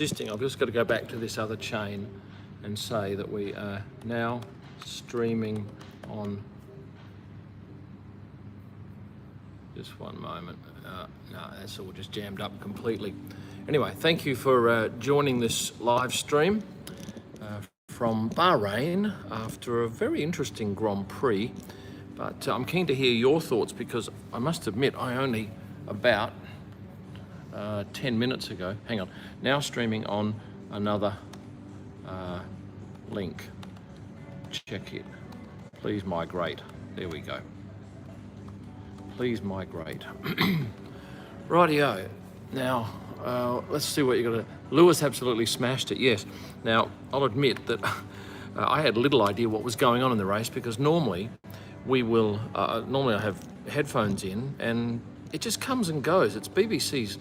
I've just got to go back to this other chain and say that we are now streaming on. Just one moment. No, that's all just jammed up completely. Anyway, thank you for joining this live stream from Bahrain after a very interesting Grand Prix. But I'm keen to hear your thoughts because I must admit I only about 10 minutes ago, hang on, now streaming on another link. Check it. Please migrate. There we go. Please migrate. Rightio. Now, let's see what you're going to... Lewis absolutely smashed it, yes. Now, I'll admit that I had little idea what was going on in the race because normally we will... normally I have headphones in and it just comes and goes. It's BBC's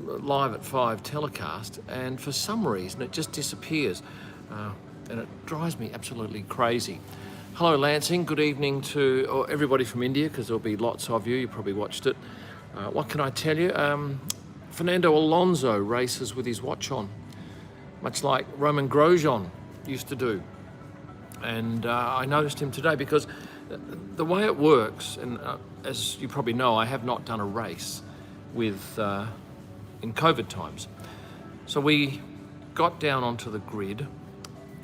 Live at 5 telecast, and for some reason it just disappears. And it drives me absolutely crazy. Hello Lansing, good evening to everybody from India, because there'll be lots of you, you probably watched it. What can I tell you? Fernando Alonso races with his watch on, much like Roman Grosjean used to do. And I noticed him today because the way it works, and as you probably know, I have not done a race with in COVID times. So we got down onto the grid,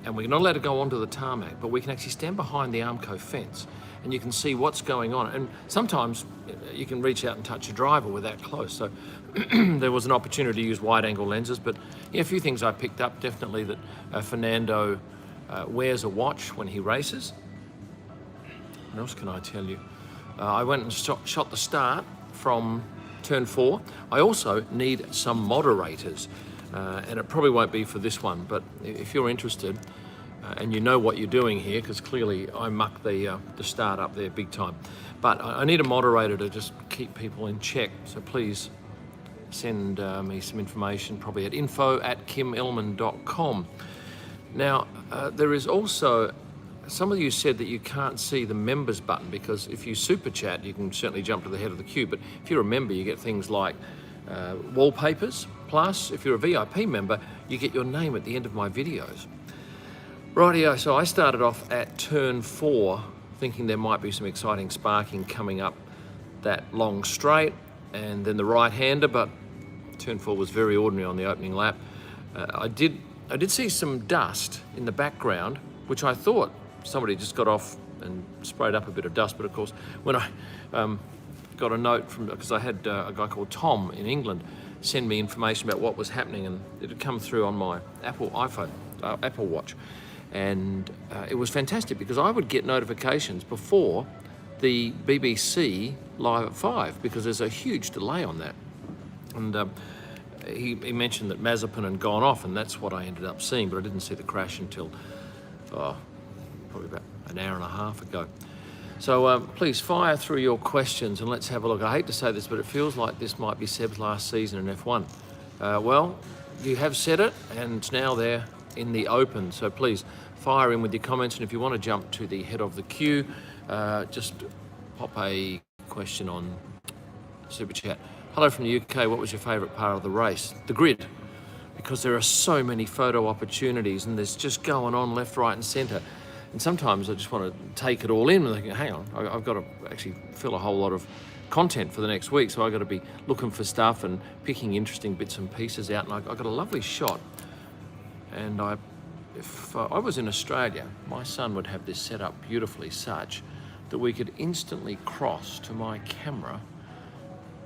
and we're not allowed to go onto the tarmac, but we can actually stand behind the Armco fence and you can see what's going on. And sometimes you can reach out and touch a driver, we're that close. So there was an opportunity to use wide angle lenses, but yeah, a few things I picked up, definitely that Fernando wears a watch when he races. What else can I tell you? I went and shot the start from turn 4. I also need some moderators. And it probably won't be for this one, but if you're interested and you know what you're doing here, because clearly I mucked the start up there big time, but I need a moderator to just keep people in check. So please send me some information, probably at info@kimelman.com. Now, there is also, some of you said that you can't see the members button because if you super chat, you can certainly jump to the head of the queue, but if you're a member, you get things like wallpapers. Plus, if you're a VIP member, you get your name at the end of my videos. Rightio, so I started off at turn 4, thinking there might be some exciting sparking coming up that long straight, and then the right-hander, but turn 4 was very ordinary on the opening lap. I did see some dust in the background, which I thought somebody just got off and sprayed up a bit of dust, but of course, when I got a note from, because I had a guy called Tom in England send me information about what was happening, and it had come through on my Apple Watch, and it was fantastic because I would get notifications before the BBC Live at 5 because there's a huge delay on that. And he mentioned that Mazepin had gone off, and that's what I ended up seeing, but I didn't see the crash until probably about an hour and a half ago. So please fire through your questions and let's have a look. I hate to say this, but it feels like this might be Seb's last season in F1. Well, you have said it, and it's now there in the open. So please fire in with your comments, and if you want to jump to the head of the queue, just pop a question on Super Chat. Hello from the UK, what was your favourite part of the race? The grid, because there are so many photo opportunities and there's just going on left, right and centre. And sometimes I just want to take it all in and think, hang on, I've got to actually fill a whole lot of content for the next week. So I've got to be looking for stuff and picking interesting bits and pieces out. And I got a lovely shot. And if I was in Australia, my son would have this set up beautifully such that we could instantly cross to my camera.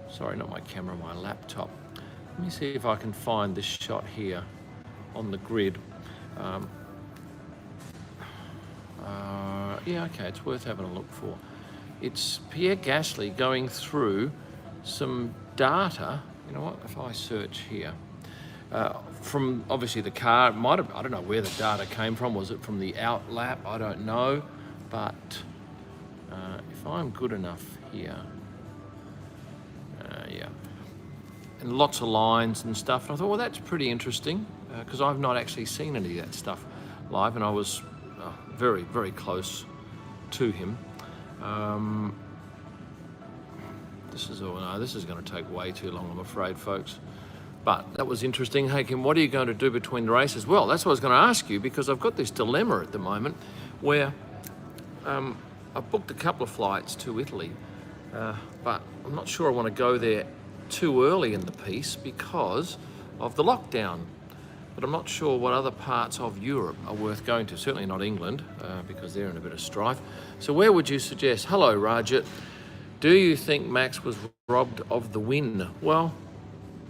Sorry, not my camera, my laptop. Let me see if I can find this shot here on the grid. Yeah, okay, it's worth having a look for. It's Pierre Gasly going through some data. You know what, if I search here, from obviously the car, it might have, I don't know where the data came from. Was it from the out lap? I don't know. But if I'm good enough here, yeah, and lots of lines and stuff. And I thought, well, that's pretty interesting because I've not actually seen any of that stuff live, and I was very, very close to him. This is going to take way too long, I'm afraid, folks. But that was interesting. Hey, Kim, what are you going to do between the races? Well, that's what I was going to ask you, because I've got this dilemma at the moment where I've booked a couple of flights to Italy, but I'm not sure I want to go there too early in the piece because of the lockdown. But I'm not sure what other parts of Europe are worth going to. Certainly not England, because they're in a bit of strife. So where would you suggest? Hello, Rajat. Do you think Max was robbed of the win? Well,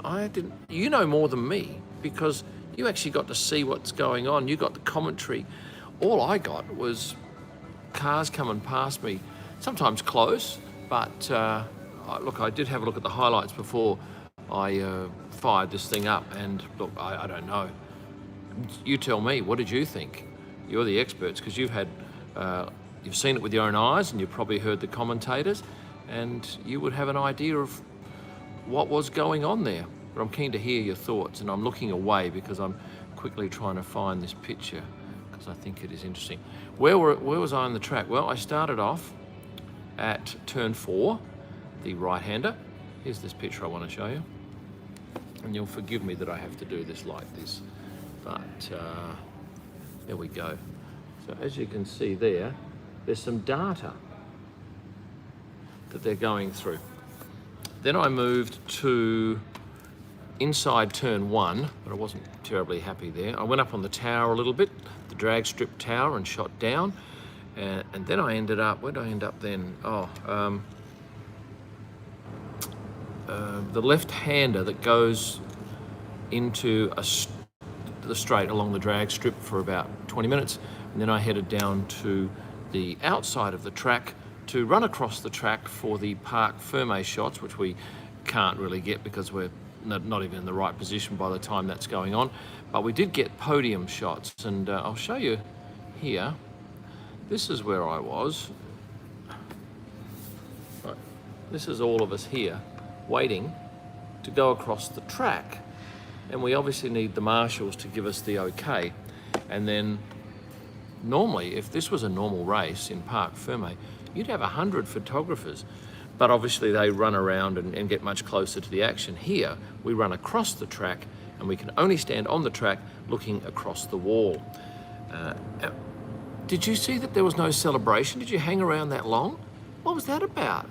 I didn't. You know more than me, because you actually got to see what's going on. You got the commentary. All I got was cars coming past me, sometimes close, but look, I did have a look at the highlights before I fired this thing up, and look, I don't know. You tell me, what did you think? You're the experts, because you've seen it with your own eyes, and you've probably heard the commentators, and you would have an idea of what was going on there. But I'm keen to hear your thoughts, and I'm looking away because I'm quickly trying to find this picture, because I think it is interesting. Where was I on the track? Well, I started off at turn 4, the right-hander. Here's this picture I want to show you. And you'll forgive me that I have to do this like this, but there we go. So as you can see there's some data that they're going through. Then I moved to inside turn 1, but I wasn't terribly happy there. I went up on the tower a little bit, the drag strip tower, and shot down. And then I ended up, where did I end up then? The left-hander that goes into the straight along the drag strip for about 20 minutes. And then I headed down to the outside of the track to run across the track for the Parc Ferme shots, which we can't really get because we're not even in the right position by the time that's going on. But we did get podium shots, and I'll show you here. This is where I was. Right. This is all of us here waiting to go across the track, and we obviously need the marshals to give us the okay. And then normally, if this was a normal race in Parc Ferme, you'd have 100 photographers, but obviously they run around and get much closer to the action. Here we run across the track, and we can only stand on the track looking across the wall. Did you see that there was no celebration? Did you hang around that long? What was that about?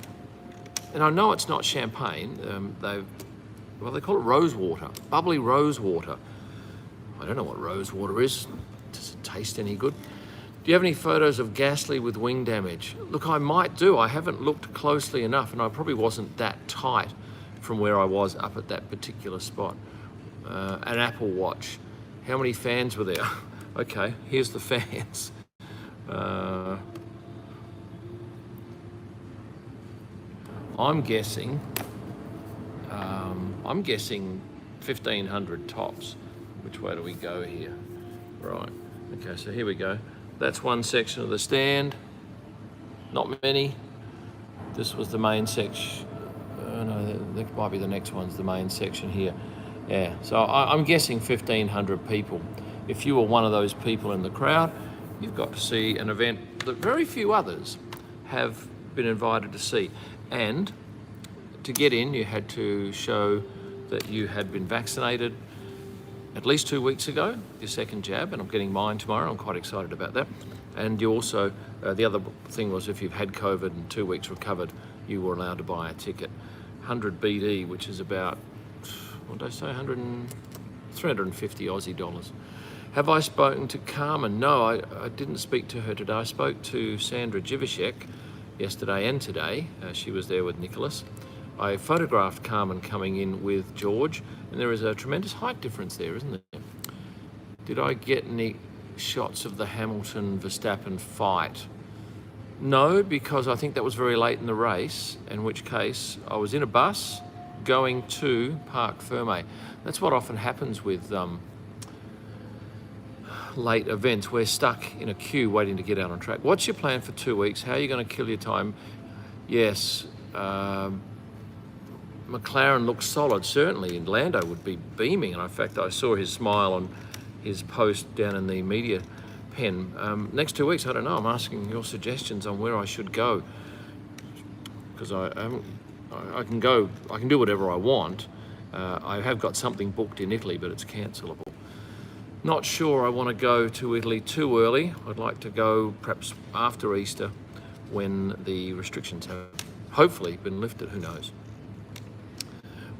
And I know it's not champagne. They call it rose water, bubbly rose water. I don't know what rose water is. Does it taste any good? Do you have any photos of Gasly with wing damage? Look, I might do. I haven't looked closely enough, and I probably wasn't that tight from where I was up at that particular spot. An Apple Watch. How many fans were there? Okay, here's the fans. I'm guessing 1,500 tops. Which way do we go here? Right, okay, so here we go. That's one section of the stand. Not many. This was the main section. No, that might be the next one's the main section here. Yeah, so I'm guessing 1,500 people. If you were one of those people in the crowd, you've got to see an event that very few others have been invited to see. And to get in, you had to show that you had been vaccinated at least 2 weeks ago, your second jab, and I'm getting mine tomorrow. I'm quite excited about that. And you also, the other thing was if you've had COVID and 2 weeks recovered, you were allowed to buy a ticket. 100 BD, which is about, what did I say, 350 Aussie dollars. Have I spoken to Carmen? No, I didn't speak to her today. I spoke to Sandra Jivashek yesterday and today. She was there with Nicholas. I photographed Carmen coming in with George, and there is a tremendous height difference there, isn't there? Did I get any shots of the Hamilton-Verstappen fight? No, because I think that was very late in the race, in which case I was in a bus going to Parc Ferme. That's what often happens with late events. We're stuck in a queue waiting to get out on track. What's your plan for 2 weeks? How are you going to kill your time? Yes, McLaren looks solid, certainly, and Lando would be beaming. And in fact, I saw his smile on his post down in the media pen. Next 2 weeks, I don't know. I'm asking your suggestions on where I should go, because I can do whatever I want, I have got something booked in Italy, but it's cancelable. Not sure I want to go to Italy too early. I'd like to go perhaps after Easter when the restrictions have hopefully been lifted, who knows.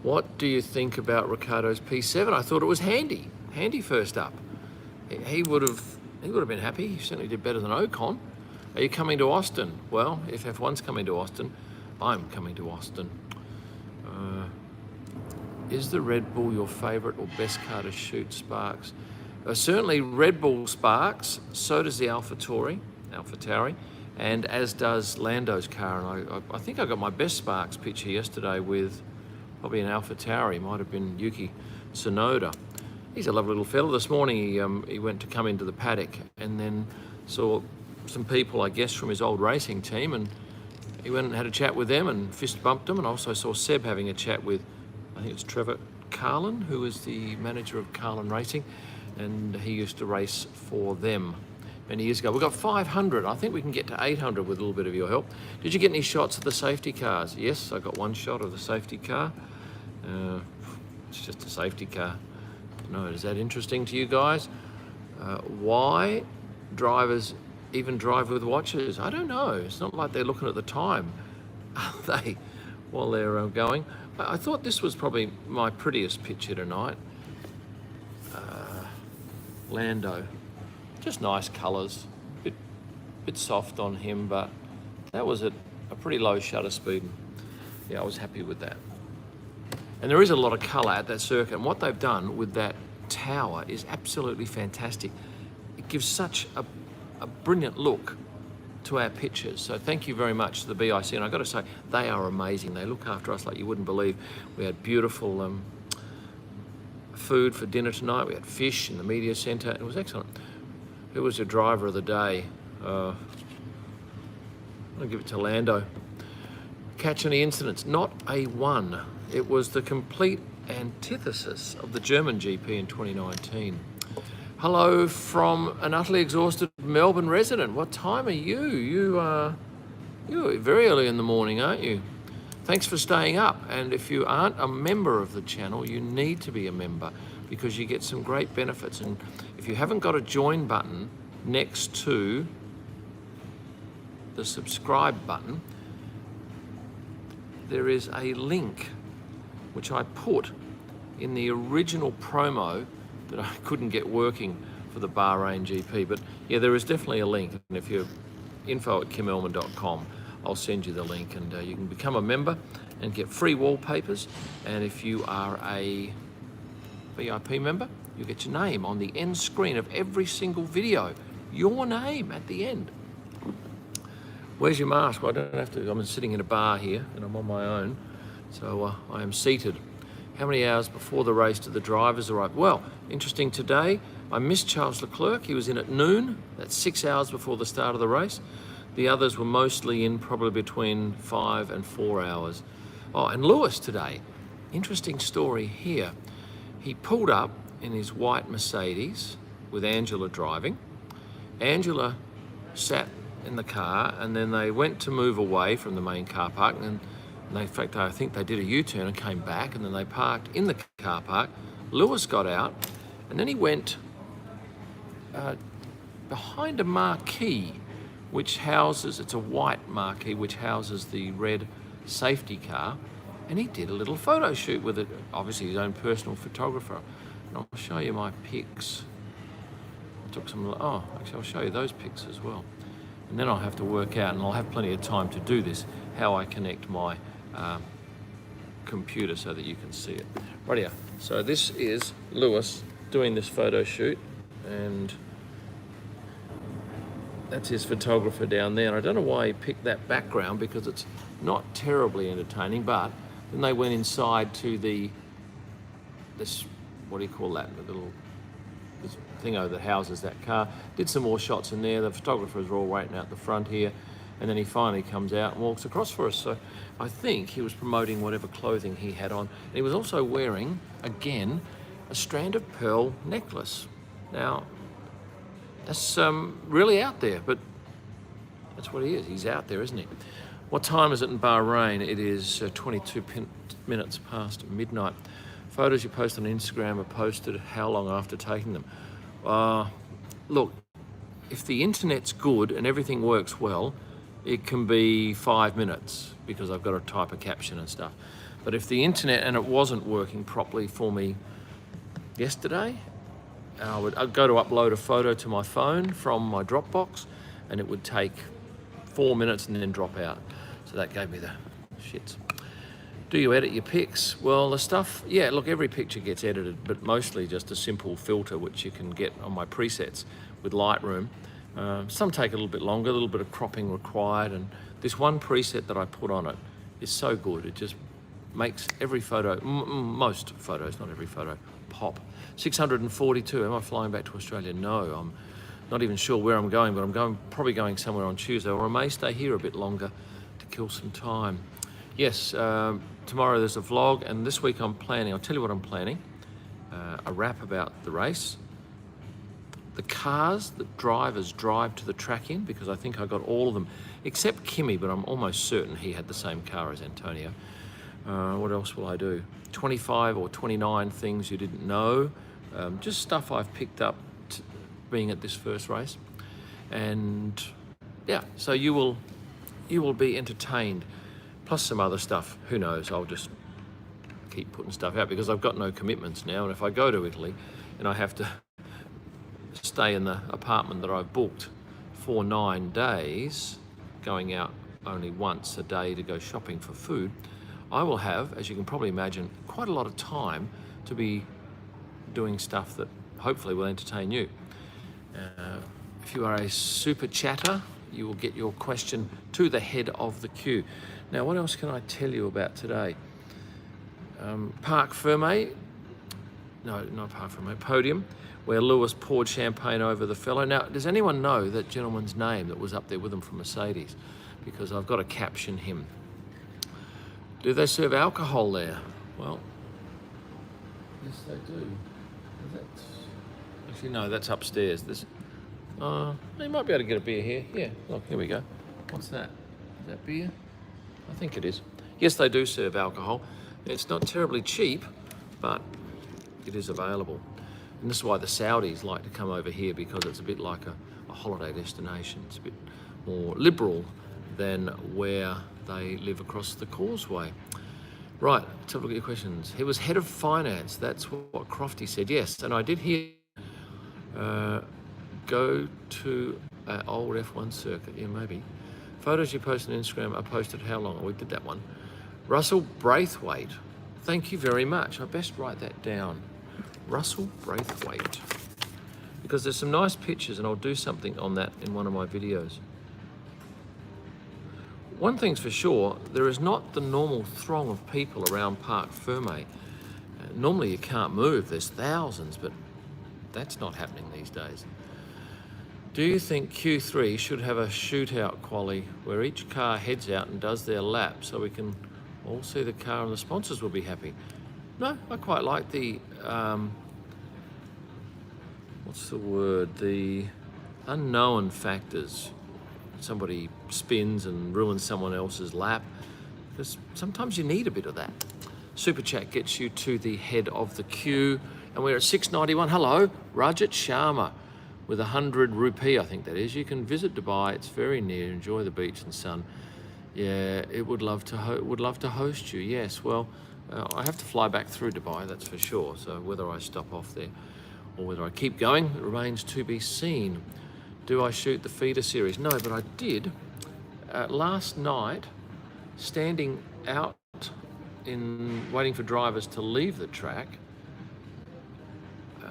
What do you think about Ricciardo's P7? I thought it was handy first up. He would have been happy. He certainly did better than Ocon. Are you coming to Austin? Well, if F1's coming to Austin, I'm coming to Austin. Is the Red Bull your favourite or best car to shoot sparks? Certainly Red Bull sparks, so does the AlphaTauri, and as does Lando's car. And I think I got my best sparks picture yesterday with probably an AlphaTauri, might have been Yuki Tsunoda. He's a lovely little fella. This morning he went to come into the paddock and then saw some people, I guess, from his old racing team, and he went and had a chat with them and fist bumped them, and also saw Seb having a chat with, I think it's Trevor Carlin, who is the manager of Carlin Racing, and he used to race for them many years ago. We've got 500. I think we can get to 800 with a little bit of your help. Did you get any shots of the safety cars? Yes, I got one shot of the safety car. It's just a safety car. No, is that interesting to you guys? Why drivers even drive with watches? I don't know. It's not like they're looking at the time, are they, while they're going? I thought this was probably my prettiest picture tonight. Lando, just nice colours, bit soft on him, but that was at a pretty low shutter speed. Yeah, I was happy with that. And there is a lot of colour at that circuit, and what they've done with that tower is absolutely fantastic. It gives such a brilliant look to our pictures. So thank you very much to the BIC, and I've got to say, they are amazing. They look after us like you wouldn't believe. We had beautiful food for dinner tonight. We had fish in the media centre. It was excellent. Who was your driver of the day? I'll give it to Lando. Catch any incidents? Not a one. It was the complete antithesis of the German GP in 2019. Hello from an utterly exhausted Melbourne resident. What time are you? You're very early in the morning, aren't you? Thanks for staying up. And if you aren't a member of the channel, you need to be a member because you get some great benefits. And if you haven't got a join button next to the subscribe button, there is a link which I put in the original promo that I couldn't get working for the Bahrain GP. But yeah, there is definitely a link. And if you're info@kimelman.com, I'll send you the link, and you can become a member and get free wallpapers. And if you are a VIP member, you get your name on the end screen of every single video. Your name at the end. Where's your mask? Well, I don't have to. I'm sitting in a bar here and I'm on my own. So I am seated. How many hours before the race did the drivers arrive? Well, interesting today, I missed Charles Leclerc. He was in at noon. That's 6 hours before the start of the race. The others were mostly in probably between 5 and 4 hours. Oh, and Lewis today. Interesting story here. He pulled up in his white Mercedes with Angela driving. Angela sat in the car, and then they went to move away from the main car park, and in fact, I think they did a U-turn and came back, and then they parked in the car park. Lewis got out, and then he went behind a marquee which houses, it's a white marquee which houses the red safety car, and he did a little photo shoot with it, obviously his own personal photographer. And I'll show you my pics. I took some, actually I'll show you those pics as well. And then I'll have to work out, and I'll have plenty of time to do this, how I connect my computer so that you can see it. Right here. So this is Lewis doing this photo shoot, and that's his photographer down there. And I don't know why he picked that background because it's not terribly entertaining, but then they went inside to this, what do you call that, the little this thingo that houses that car. Did some more shots in there. The photographers are all waiting out the front here. And then he finally comes out and walks across for us. So I think he was promoting whatever clothing he had on. And he was also wearing, again, a strand of pearl necklace. Now, that's really out there, but that's what he is. He's out there, isn't he? What time is it in Bahrain? It is 22 minutes past midnight. Photos you post on Instagram are posted how long after taking them? Look, if the internet's good and everything works well, it can be 5 minutes because I've got to type a caption and stuff. But if the internet and it wasn't working properly for me yesterday, I'd go to upload a photo to my phone from my Dropbox and it would take 4 minutes and then drop out. So that gave me the shits. Do you edit your pics? Well, the stuff, yeah, look, every picture gets edited, but mostly just a simple filter which you can get on my presets with Lightroom. Some take a little bit longer, a little bit of cropping required, and this one preset that I put on it is so good. It just makes every photo, most photos, not every photo, pop. 642, am I flying back to Australia? No, I'm not even sure where I'm going, but I'm probably going somewhere on Tuesday, or I may stay here a bit longer to kill some time. Yes, tomorrow there's a vlog, and this week I'm planning, I'll tell you what I'm planning, a wrap about the race, the cars that drivers drive to the track in, because I think I got all of them, except Kimmy, but I'm almost certain he had the same car as Antonio. What else will I do? 25 or 29 things you didn't know, just stuff I've picked up being at this first race. And yeah, so you will be entertained. Plus some other stuff, who knows, I'll just keep putting stuff out because I've got no commitments now, and if I go to Italy and I have to stay in the apartment that I've booked for 9 days, going out only once a day to go shopping for food, I will have, as you can probably imagine, quite a lot of time to be doing stuff that hopefully will entertain you. If you are a super chatter, you will get your question to the head of the queue. Now, what else can I tell you about today? Parc Fermé, no, not Parc Fermé, Podium, where Lewis poured champagne over the fellow. Now, does anyone know that gentleman's name that was up there with him from Mercedes? Because I've got to caption him. Do they serve alcohol there? Well, yes, they do. Actually, no, that's upstairs. You might be able to get a beer here. Yeah, look, here we go. What's that? Is that beer? I think it is. Yes, they do serve alcohol. It's not terribly cheap, but it is available. And this is why the Saudis like to come over here, because it's a bit like a holiday destination. It's a bit more liberal than where they live across the causeway. Right, let's have a look at your questions. He was head of finance. That's what Crofty said. Yes, and I did hear go to an old F1 circuit. Yeah, maybe. Photos you post on Instagram are posted how long? Oh, we did that one. Russell Braithwaite. Thank you very much. I best write that down. Russell Braithwaite. Because there's some nice pictures and I'll do something on that in one of my videos. One thing's for sure, there is not the normal throng of people around Parc Fermé. Normally you can't move, there's thousands, but that's not happening these days. Do you think Q3 should have a shootout quali where each car heads out and does their lap so we can all see the car and the sponsors will be happy? No, I quite like the, what's the word? The unknown factors. Somebody spins and ruins someone else's lap. Because sometimes you need a bit of that. Super Chat gets you to the head of the queue. And we're at 691. Hello, Rajat Sharma. With 100 rupee, I think that is. You can visit Dubai. It's very near. Enjoy the beach and sun. Yeah, it would love to host you. Yes, well, I have to fly back through Dubai, that's for sure. So whether I stop off there or whether I keep going, it remains to be seen. Do I shoot the feeder series? No, but I did last night, standing out in waiting for drivers to leave the track.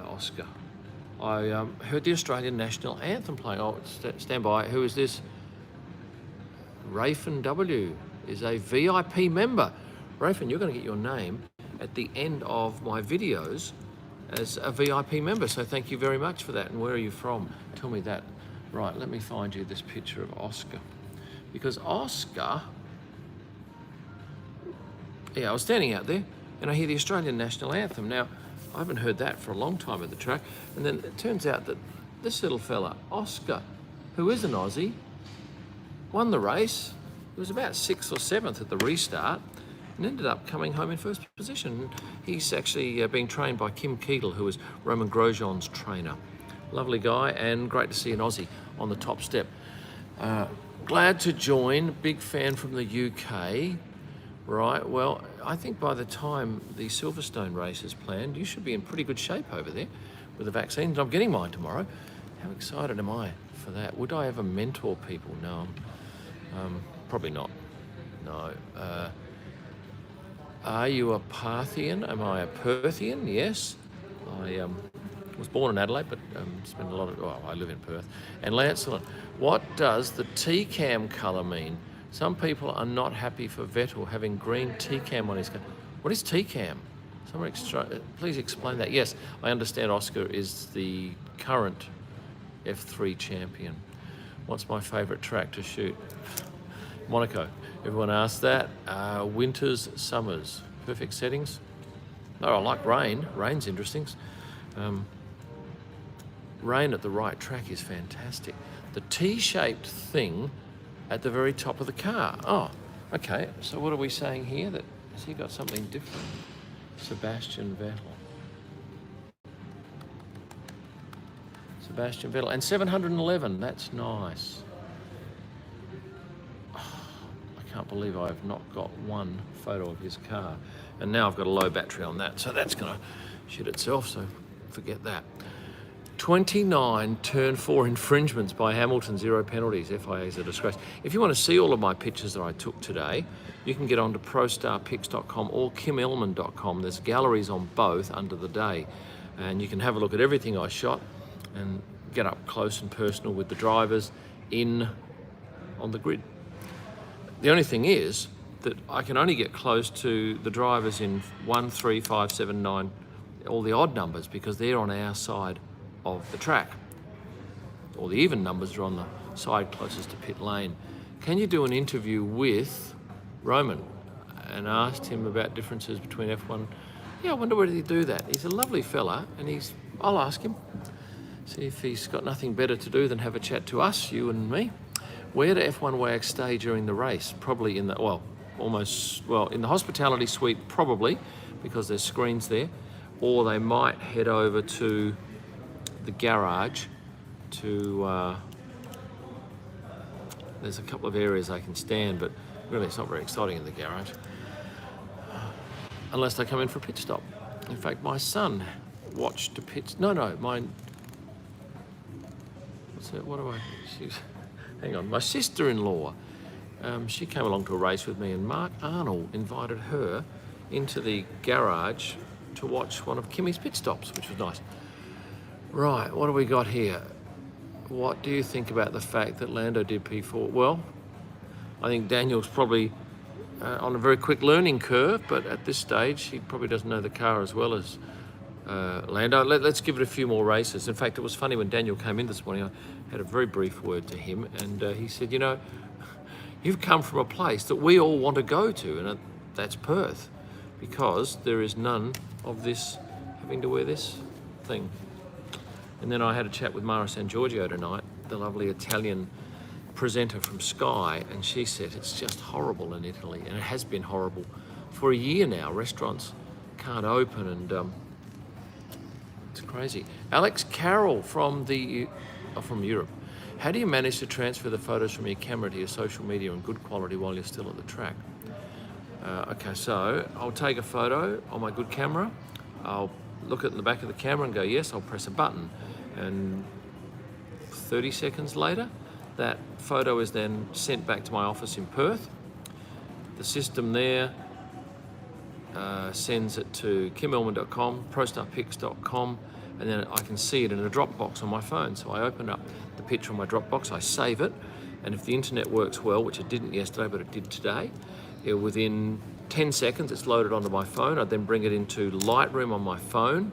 Oscar. I heard the Australian National Anthem playing. Oh, stand by. Who is this? Rafin W is a VIP member. Rafin, you're going to get your name at the end of my videos as a VIP member. So thank you very much for that. And where are you from? Tell me that. Right, let me find you this picture of Oscar. Because Oscar, yeah, I was standing out there and I hear the Australian National Anthem. Now, I haven't heard that for a long time at the track. And then it turns out that this little fella, Oscar, who is an Aussie, won the race. He was about 6th or 7th at the restart. and ended up coming home in first position. He's actually being trained by Kim Keetle, who is Roman Grosjean's trainer. Lovely guy, and great to see an Aussie on the top step. Glad to join, big fan from the UK. Right, well, I think by the time the Silverstone race is planned, you should be in pretty good shape over there with the vaccines. I'm getting mine tomorrow. How excited am I for that? Would I ever mentor people? No, probably not. No. Are you a Parthian? Am I a Perthian? Yes. I was born in Adelaide, but spent a lot of, I live in Perth. And Lancelot, what does the T-cam colour mean? Some people are not happy for Vettel having green T-cam on his car. What is T-cam? Someone please explain that. Yes, I understand Oscar is the current F3 champion. What's my favourite track to shoot? Monaco. Everyone asks that. Winters, summers. Perfect settings. Oh, I like rain. Rain's interesting. Rain at the right track is fantastic. The T-shaped thing at the very top of the car. Oh, okay. So what are we saying here? That has he got something different? Sebastian Vettel. Sebastian Vettel. And 711. That's nice. Oh, I can't believe I've not got one photo of his car. And now I've got a low battery on that. So that's going to shit itself. So forget that. 29 turn 4 infringements by Hamilton, 0 penalties. FIA is a disgrace. If you want to see all of my pictures that I took today, you can get onto prostarpics.com or kimelman.com. There's galleries on both under the day, and you can have a look at everything I shot and get up close and personal with the drivers on the grid. The only thing is that I can only get close to the drivers in 1, 3, 5, 7, 9, all the odd numbers, because they're on our side of the track. All the even numbers are on the side closest to pit lane. Can you do an interview with Roman? And asked him about differences between F1. Yeah, I wonder whether he'd do that. He's a lovely fella, and I'll ask him. See if he's got nothing better to do than have a chat to us, you and me. Where do F1 wags stay during the race? Probably in the, in the hospitality suite, probably, because there's screens there. Or they might head over to the garage to, there's a couple of areas they can stand, but really it's not very exciting in the garage. Unless they come in for a pit stop. In fact, my son watched a pit, mine, what's that, hang on, my sister-in-law, she came along to a race with me, and Mark Arnold invited her into the garage to watch one of Kimmy's pit stops, which was nice. Right, what do we got here? What do you think about the fact that Lando did P4? Well, I think Daniel's probably on a very quick learning curve, but at this stage, he probably doesn't know the car as well as Lando. Let's give it a few more races. In fact, it was funny when Daniel came in this morning, I had a very brief word to him, and he said, you know, you've come from a place that we all want to go to, and that's Perth, because there is none of this having to wear this thing. And then I had a chat with Mara San Giorgio tonight, the lovely Italian presenter from Sky, and she said it's just horrible in Italy, and it has been horrible for a year now. Restaurants can't open, and it's crazy. Alex Carroll from Europe. How do you manage to transfer the photos from your camera to your social media in good quality while you're still at the track? Okay, so I'll take a photo on my good camera. I'll look at the back of the camera and go, yes, I'll press a button. And 30 seconds later, that photo is then sent back to my office in Perth. The system there sends it to kimelman.com, prostarpics.com, and then I can see it in a Dropbox on my phone. So I open up the picture on my Dropbox, I save it, and if the internet works well, which it didn't yesterday, but it did today, within 10 seconds it's loaded onto my phone. I then bring it into Lightroom on my phone.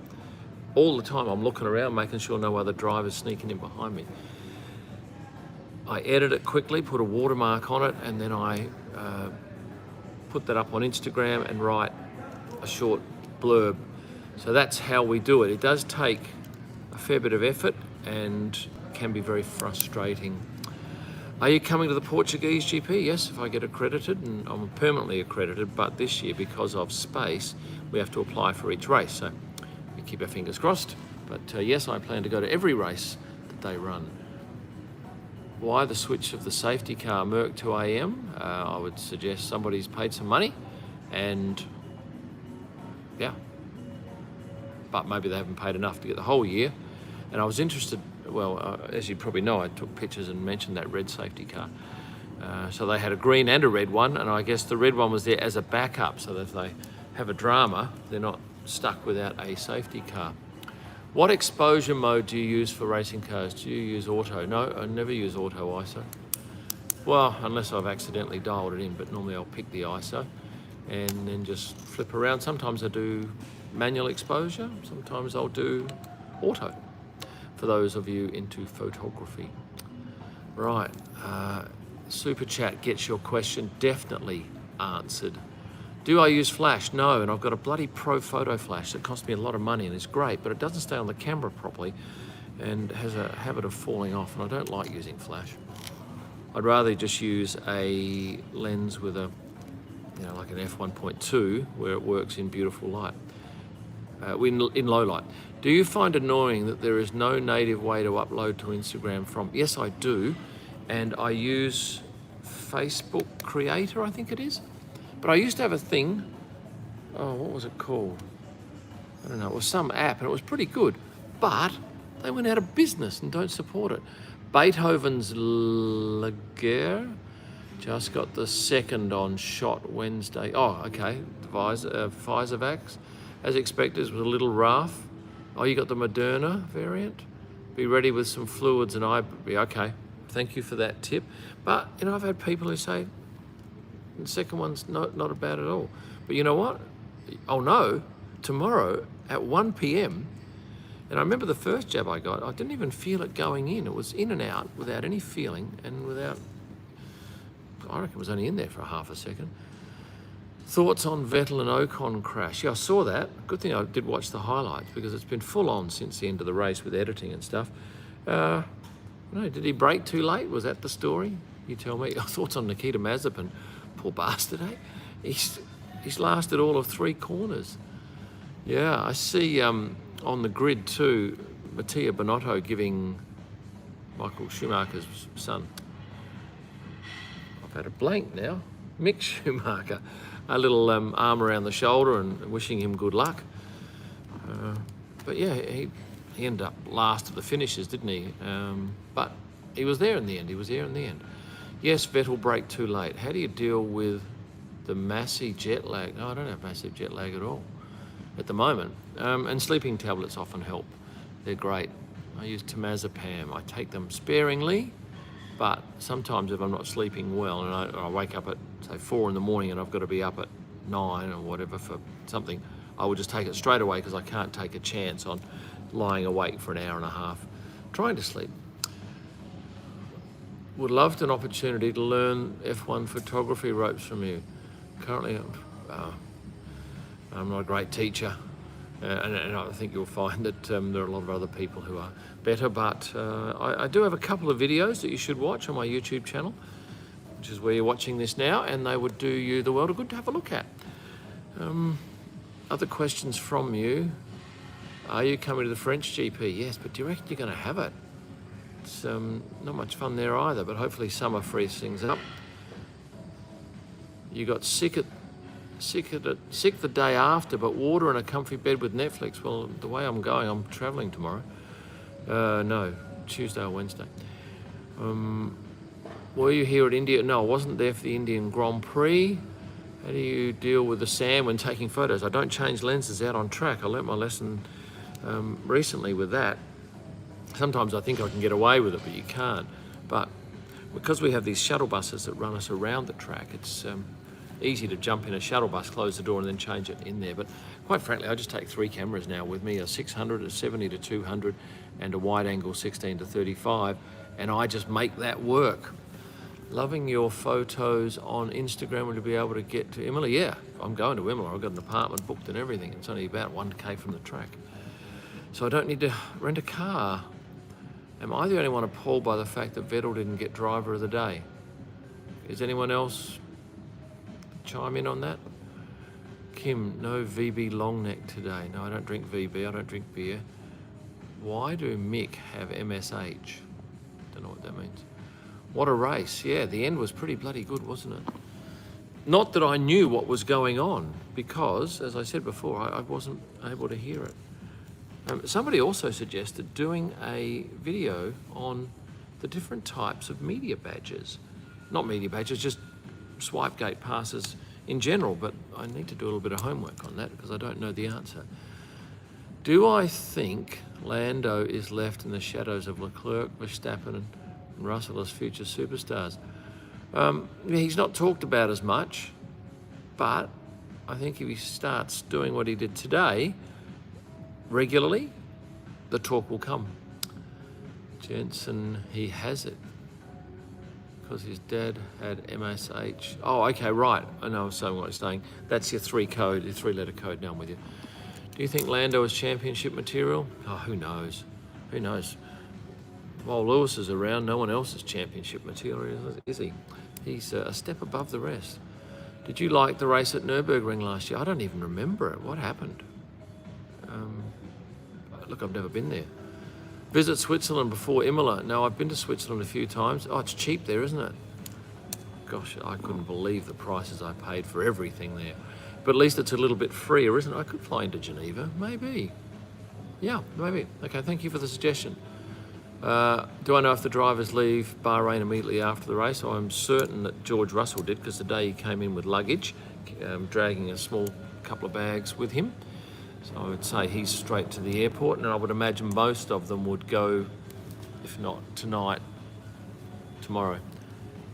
All the time I'm looking around, making sure no other driver's sneaking in behind me. I edit it quickly, put a watermark on it, and then I put that up on Instagram and write a short blurb. So that's how we do it. It does take a fair bit of effort and can be very frustrating. Are you coming to the Portuguese GP? Yes, if I get accredited, and I'm permanently accredited, but this year, because of space, we have to apply for each race. So we keep our fingers crossed. But yes, I plan to go to every race that they run. Why the switch of the safety car Merc to AM? I would suggest somebody's paid some money, and yeah, but maybe they haven't paid enough to get the whole year. And I was interested, well, as you probably know, I took pictures and mentioned that red safety car. So they had a green and a red one, and I guess the red one was there as a backup, so that if they have a drama, they're not stuck without a safety car. What exposure mode do you use for racing cars? Do you use auto? No, I never use auto ISO. Well, unless I've accidentally dialed it in, but normally I'll pick the ISO and then just flip around. Sometimes I do manual exposure, sometimes I'll do auto, for those of you into photography. Right, Super Chat gets your question definitely answered. Do I use flash? No, and I've got a bloody Pro Photo flash that cost me a lot of money and it's great, but it doesn't stay on the camera properly and has a habit of falling off, and I don't like using flash. I'd rather just use a lens with a, you know, like an f1.2 where it works in beautiful light, in low light. Do you find annoying that there is no native way to upload to Instagram from? Yes, I do, and I use Facebook Creator, I think it is. But I used to have a thing, oh, what was it called? I don't know, it was some app and it was pretty good, but they went out of business and don't support it. Beethoven's Laguerre just got the second on shot Wednesday. Oh, okay, Pfizer-Vax. As expected, it was a little rough. Oh, you got the Moderna variant? Be ready with some fluids and okay, thank you for that tip. But, you know, I've had people who say, the second one's not bad at all. But you know what? Oh no, tomorrow at 1 p.m, and I remember the first jab I got, I didn't even feel it going in. It was in and out without any feeling and without, I reckon it was only in there for a half a second. Thoughts on Vettel and Ocon crash? Yeah, I saw that. Good thing I did watch the highlights because it's been full on since the end of the race with editing and stuff. No, did he brake too late? Was that the story? You tell me. Thoughts on Nikita Mazepin? Poor bastard, eh? He's lasted all of 3 corners. Yeah, I see on the grid too, Mattia Binotto giving Michael Schumacher's son, I've had a blank now, Mick Schumacher, a little arm around the shoulder and wishing him good luck. But yeah, he ended up last of the finishes, didn't he? But he was there in the end. Yes, Vettel braked too late. How do you deal with the massive jet lag? No, I don't have massive jet lag at all at the moment. And sleeping tablets often help. They're great. I use temazepam. I take them sparingly, but sometimes if I'm not sleeping well and I wake up at, say, 4 in the morning and I've got to be up at 9 or whatever for something, I will just take it straight away because I can't take a chance on lying awake for an hour and a half trying to sleep. Would love an opportunity to learn F1 photography ropes from you. Currently, I'm not a great teacher, and I think you'll find that there are a lot of other people who are better, but I do have a couple of videos that you should watch on my YouTube channel, which is where you're watching this now, and they would do you the world of good to have a look at. Other questions from you. Are you coming to the French GP? Yes, but do you reckon you're going to have it? It's not much fun there either, but hopefully summer frees things up. You got sick the day after, but water and a comfy bed with Netflix. Well, the way I'm going, I'm travelling tomorrow. No, Tuesday or Wednesday. Were you here at India? No, I wasn't there for the Indian Grand Prix. How do you deal with the sand when taking photos? I don't change lenses out on track. I learnt my lesson recently with that. Sometimes I think I can get away with it, but you can't. But because we have these shuttle buses that run us around the track, it's easy to jump in a shuttle bus, close the door and then change it in there. But quite frankly, I just take 3 cameras now with me, a 600, a 70 to 200 and a wide angle 16 to 35, and I just make that work. Loving your photos on Instagram. Will you be able to get to Imola? Yeah, I'm going to Imola. I've got an apartment booked and everything. It's only about 1k from the track. So I don't need to rent a car. Am I the only one appalled by the fact that Vettel didn't get driver of the day? Is anyone else chime in on that? Kim, no VB long neck today. No, I don't drink VB, I don't drink beer. Why do Mick have MSH? Don't know what that means. What a race. Yeah, the end was pretty bloody good, wasn't it? Not that I knew what was going on, because, as I said before, I wasn't able to hear it. Somebody also suggested doing a video on the different types of media badges. Not media badges, just swipe gate passes in general, but I need to do a little bit of homework on that because I don't know the answer. Do I think Lando is left in the shadows of Leclerc, Verstappen and Russell as future superstars? He's not talked about as much, but I think if he starts doing what he did today regularly, the talk will come. Jensen, he has it because his dad had MSH. Oh, okay, right. I know what you're saying. That's your three-letter code. Now I'm with you. Do you think Lando is championship material? Oh, who knows? Who knows? While Lewis is around, no one else is championship material, is he? He's a step above the rest. Did you like the race at Nürburgring last year? I don't even remember it. What happened? Look, I've never been there. Visit Switzerland before Imola. No, I've been to Switzerland a few times. Oh, it's cheap there, isn't it? Gosh, I couldn't believe the prices I paid for everything there. But at least it's a little bit freer, isn't it? I could fly into Geneva, maybe. Yeah, maybe. Okay, thank you for the suggestion. Do I know if the drivers leave Bahrain immediately after the race? I'm certain that George Russell did, because today he came in with luggage, dragging a small couple of bags with him. So I would say he's straight to the airport, and I would imagine most of them would go, if not tonight, tomorrow,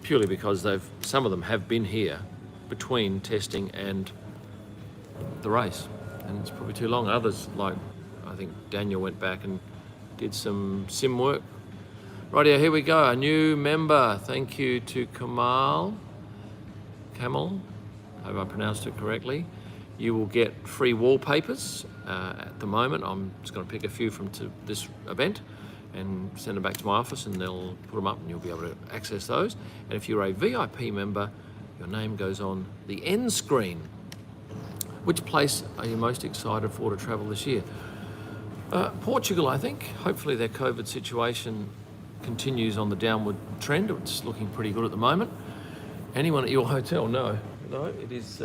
purely because some of them have been here between testing and the race, and it's probably too long. Others, like I think Daniel, went back and did some sim work. Rightio, here we go. A new member. Thank you to Camel. I hope I pronounced it correctly. You will get free wallpapers. At the moment, I'm just going to pick a few from this event and send them back to my office, and they'll put them up and you'll be able to access those. And if you're a VIP member, your name goes on the end screen. Which place are you most excited for to travel this year? Portugal, I think. Hopefully their COVID situation continues on the downward trend. It's looking pretty good at the moment. Anyone at your hotel? No, it is,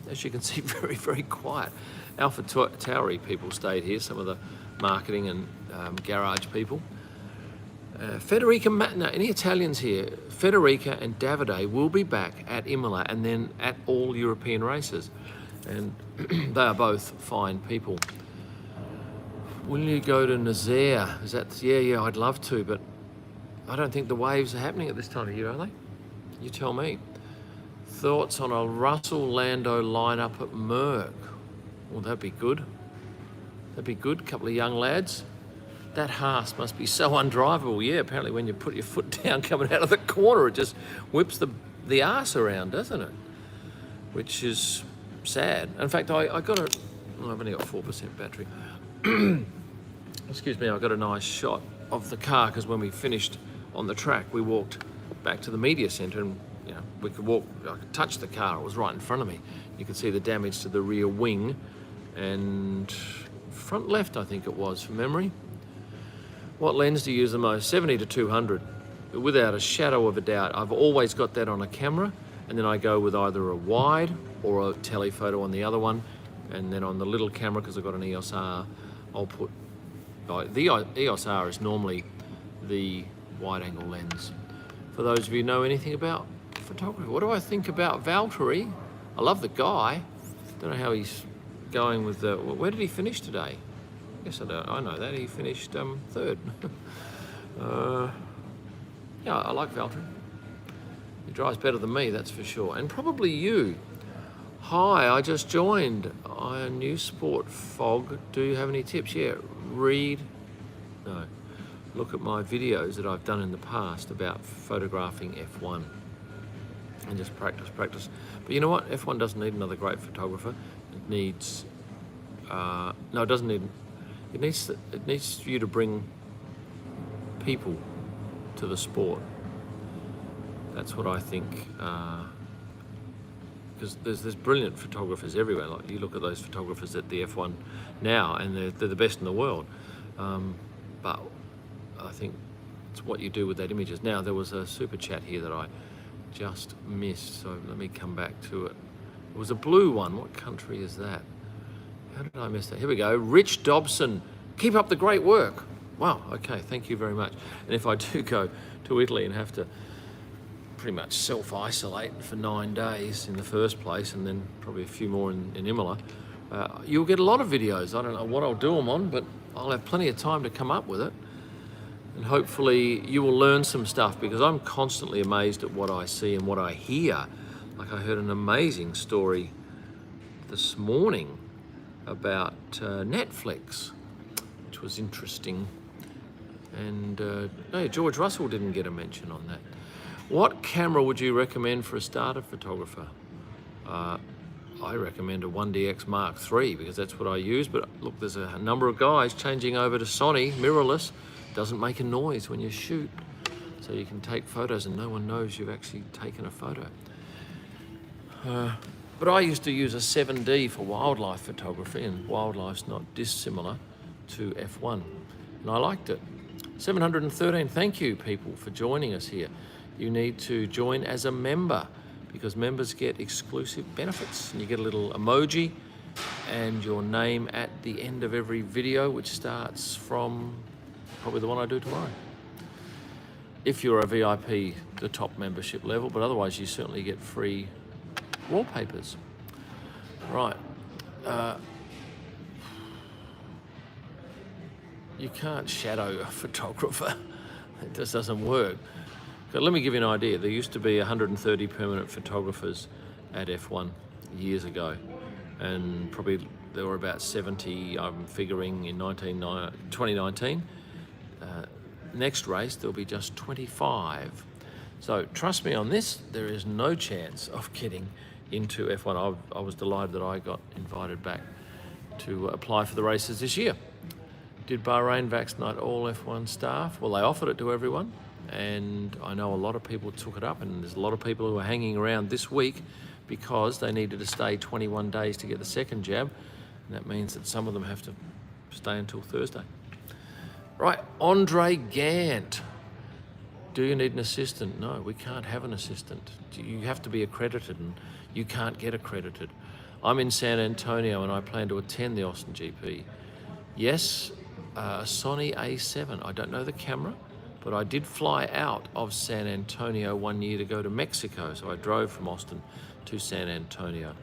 as you can see, very, very quiet. Alpha Tauri people stayed here, some of the marketing and garage people. Any Italians here? Federica and Davide will be back at Imola and then at all European races. And they are both fine people. Will you go to Nazaire? Yeah, I'd love to, but I don't think the waves are happening at this time of year, are they? You tell me. Thoughts on a Russell Lando lineup at Merck? Well, that'd be good. That'd be good. Couple of young lads. That Haas must be so undrivable. Yeah, apparently when you put your foot down coming out of the corner, it just whips the arse around, doesn't it? Which is sad. In fact, I've only got 4% battery. Excuse me, I got a nice shot of the car because when we finished on the track, we walked back to the media centre and I could touch the car, it was right in front of me. You could see the damage to the rear wing and front left, I think it was, from memory. What lens do you use the most? 70 to 200, without a shadow of a doubt. I've always got that on a camera, and then I go with either a wide or a telephoto on the other one, and then on the little camera, because I've got an EOS R, I'll put, the EOS R is normally the wide angle lens. For those of you who know anything about photography, what do I think about Valtteri? I love the guy. Don't know how he's going with where did he finish today? Yes, I know that. He finished third. Yeah, I like Valtteri. He drives better than me, that's for sure. And probably you. Hi, I just joined. I new sport fog. Do you have any tips? Yeah, look at my videos that I've done in the past about photographing F1 and just practice. But you know what? F1 doesn't need another great photographer. It needs, it doesn't need, it needs you to bring people to the sport. That's what I think. Because there's brilliant photographers everywhere. Like you look at those photographers at the F1 now, and they're the best in the world. But I think it's what you do with that images. Now there was a super chat here that I just missed, so let me come back to it. It was a blue one. What country is that? How did I miss that? Here we go. Rich Dobson, keep up the great work. Wow, okay, thank you very much. And if I do go to Italy and have to pretty much self-isolate for 9 days in the first place, and then probably a few more in Imola, you'll get a lot of videos. I don't know what I'll do them on, but I'll have plenty of time to come up with it. And hopefully you will learn some stuff, because I'm constantly amazed at what I see and what I hear. Like I heard an amazing story this morning about Netflix, which was interesting. And no, George Russell didn't get a mention on that. What camera would you recommend for a starter photographer? I recommend a 1DX Mark III, because that's what I use. But look, there's a number of guys changing over to Sony mirrorless. Doesn't make a noise when you shoot, so you can take photos and no one knows you've actually taken a photo. But I used to use a 7D for wildlife photography, and wildlife's not dissimilar to F1, and I liked it. 713, thank you people for joining us here. You need to join as a member, because members get exclusive benefits, and you get a little emoji and your name at the end of every video, which starts from probably the one I do tomorrow. If you're a VIP, the top membership level, but otherwise you certainly get free wallpapers. Right. You can't shadow a photographer. It just doesn't work. But let me give you an idea. There used to be 130 permanent photographers at F1 years ago, and probably there were about 70, I'm figuring, in 2019. Next race, there'll be just 25. So trust me on this, there is no chance of getting into F1. I was delighted that I got invited back to apply for the races this year. Did Bahrain vaccinate all F1 staff? Well, they offered it to everyone, and I know a lot of people took it up, and there's a lot of people who are hanging around this week because they needed to stay 21 days to get the second jab, and that means that some of them have to stay until Thursday. Right, Andre Gant. Do you need an assistant? No, we can't have an assistant. You have to be accredited, and you can't get accredited. I'm in San Antonio and I plan to attend the Austin GP. Yes, a Sony A7. I don't know the camera, but I did fly out of San Antonio 1 year to go to Mexico, so I drove from Austin to San Antonio.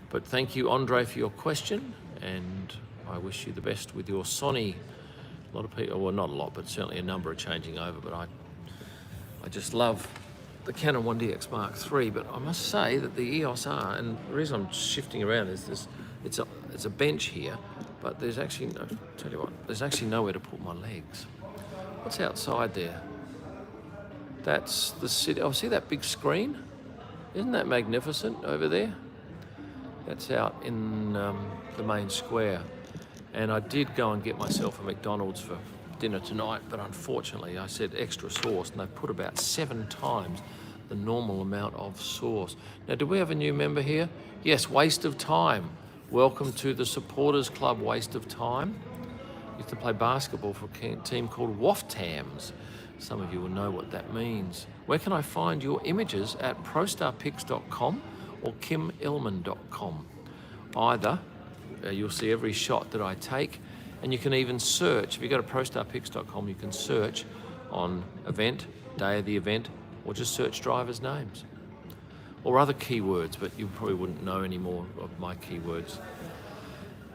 But thank you, Andre, for your question, and I wish you the best with your Sony. A lot of people, well, not a lot, but certainly a number are changing over, but I just love the Canon 1DX Mark III, but I must say that the EOS R, and the reason I'm shifting around is this, it's a bench here, but there's actually, no, tell you what, there's actually nowhere to put my legs. What's outside there? That's the city. Oh, see that big screen? Isn't that magnificent over there? That's out in the main square. And I did go and get myself a McDonald's for dinner tonight, but unfortunately I said extra sauce, and they put about 7 times the normal amount of sauce. Now, do we have a new member here? Yes, Waste of Time. Welcome to the Supporters Club, Waste of Time. Used to play basketball for a team called Waftams. Some of you will know what that means. Where can I find your images? At prostarpics.com or kimillman.com. Either. You'll see every shot that I take, and you can even search. If you go to prostarpics.com, you can search on event, day of the event, or just search drivers' names or other keywords, but you probably wouldn't know any more of my keywords.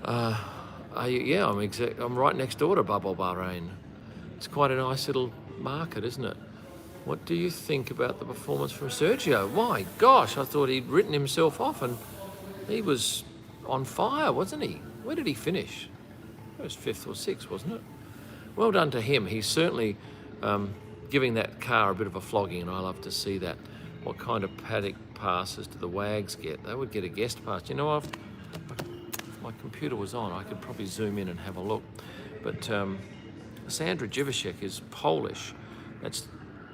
Yeah, I'm right next door to Bubble Bahrain. It's quite a nice little market, isn't it? What do you think about the performance from Sergio? My gosh, I thought he'd written himself off, and he was on fire, wasn't he? Where did he finish? It was 5th or 6th, wasn't it? Well done to him. He's certainly giving that car a bit of a flogging, and I love to see that. What kind of paddock passes do the WAGs get? They would get a guest pass. You know, if my computer was on, I could probably zoom in and have a look. But Sandra Jivashek is Polish. That's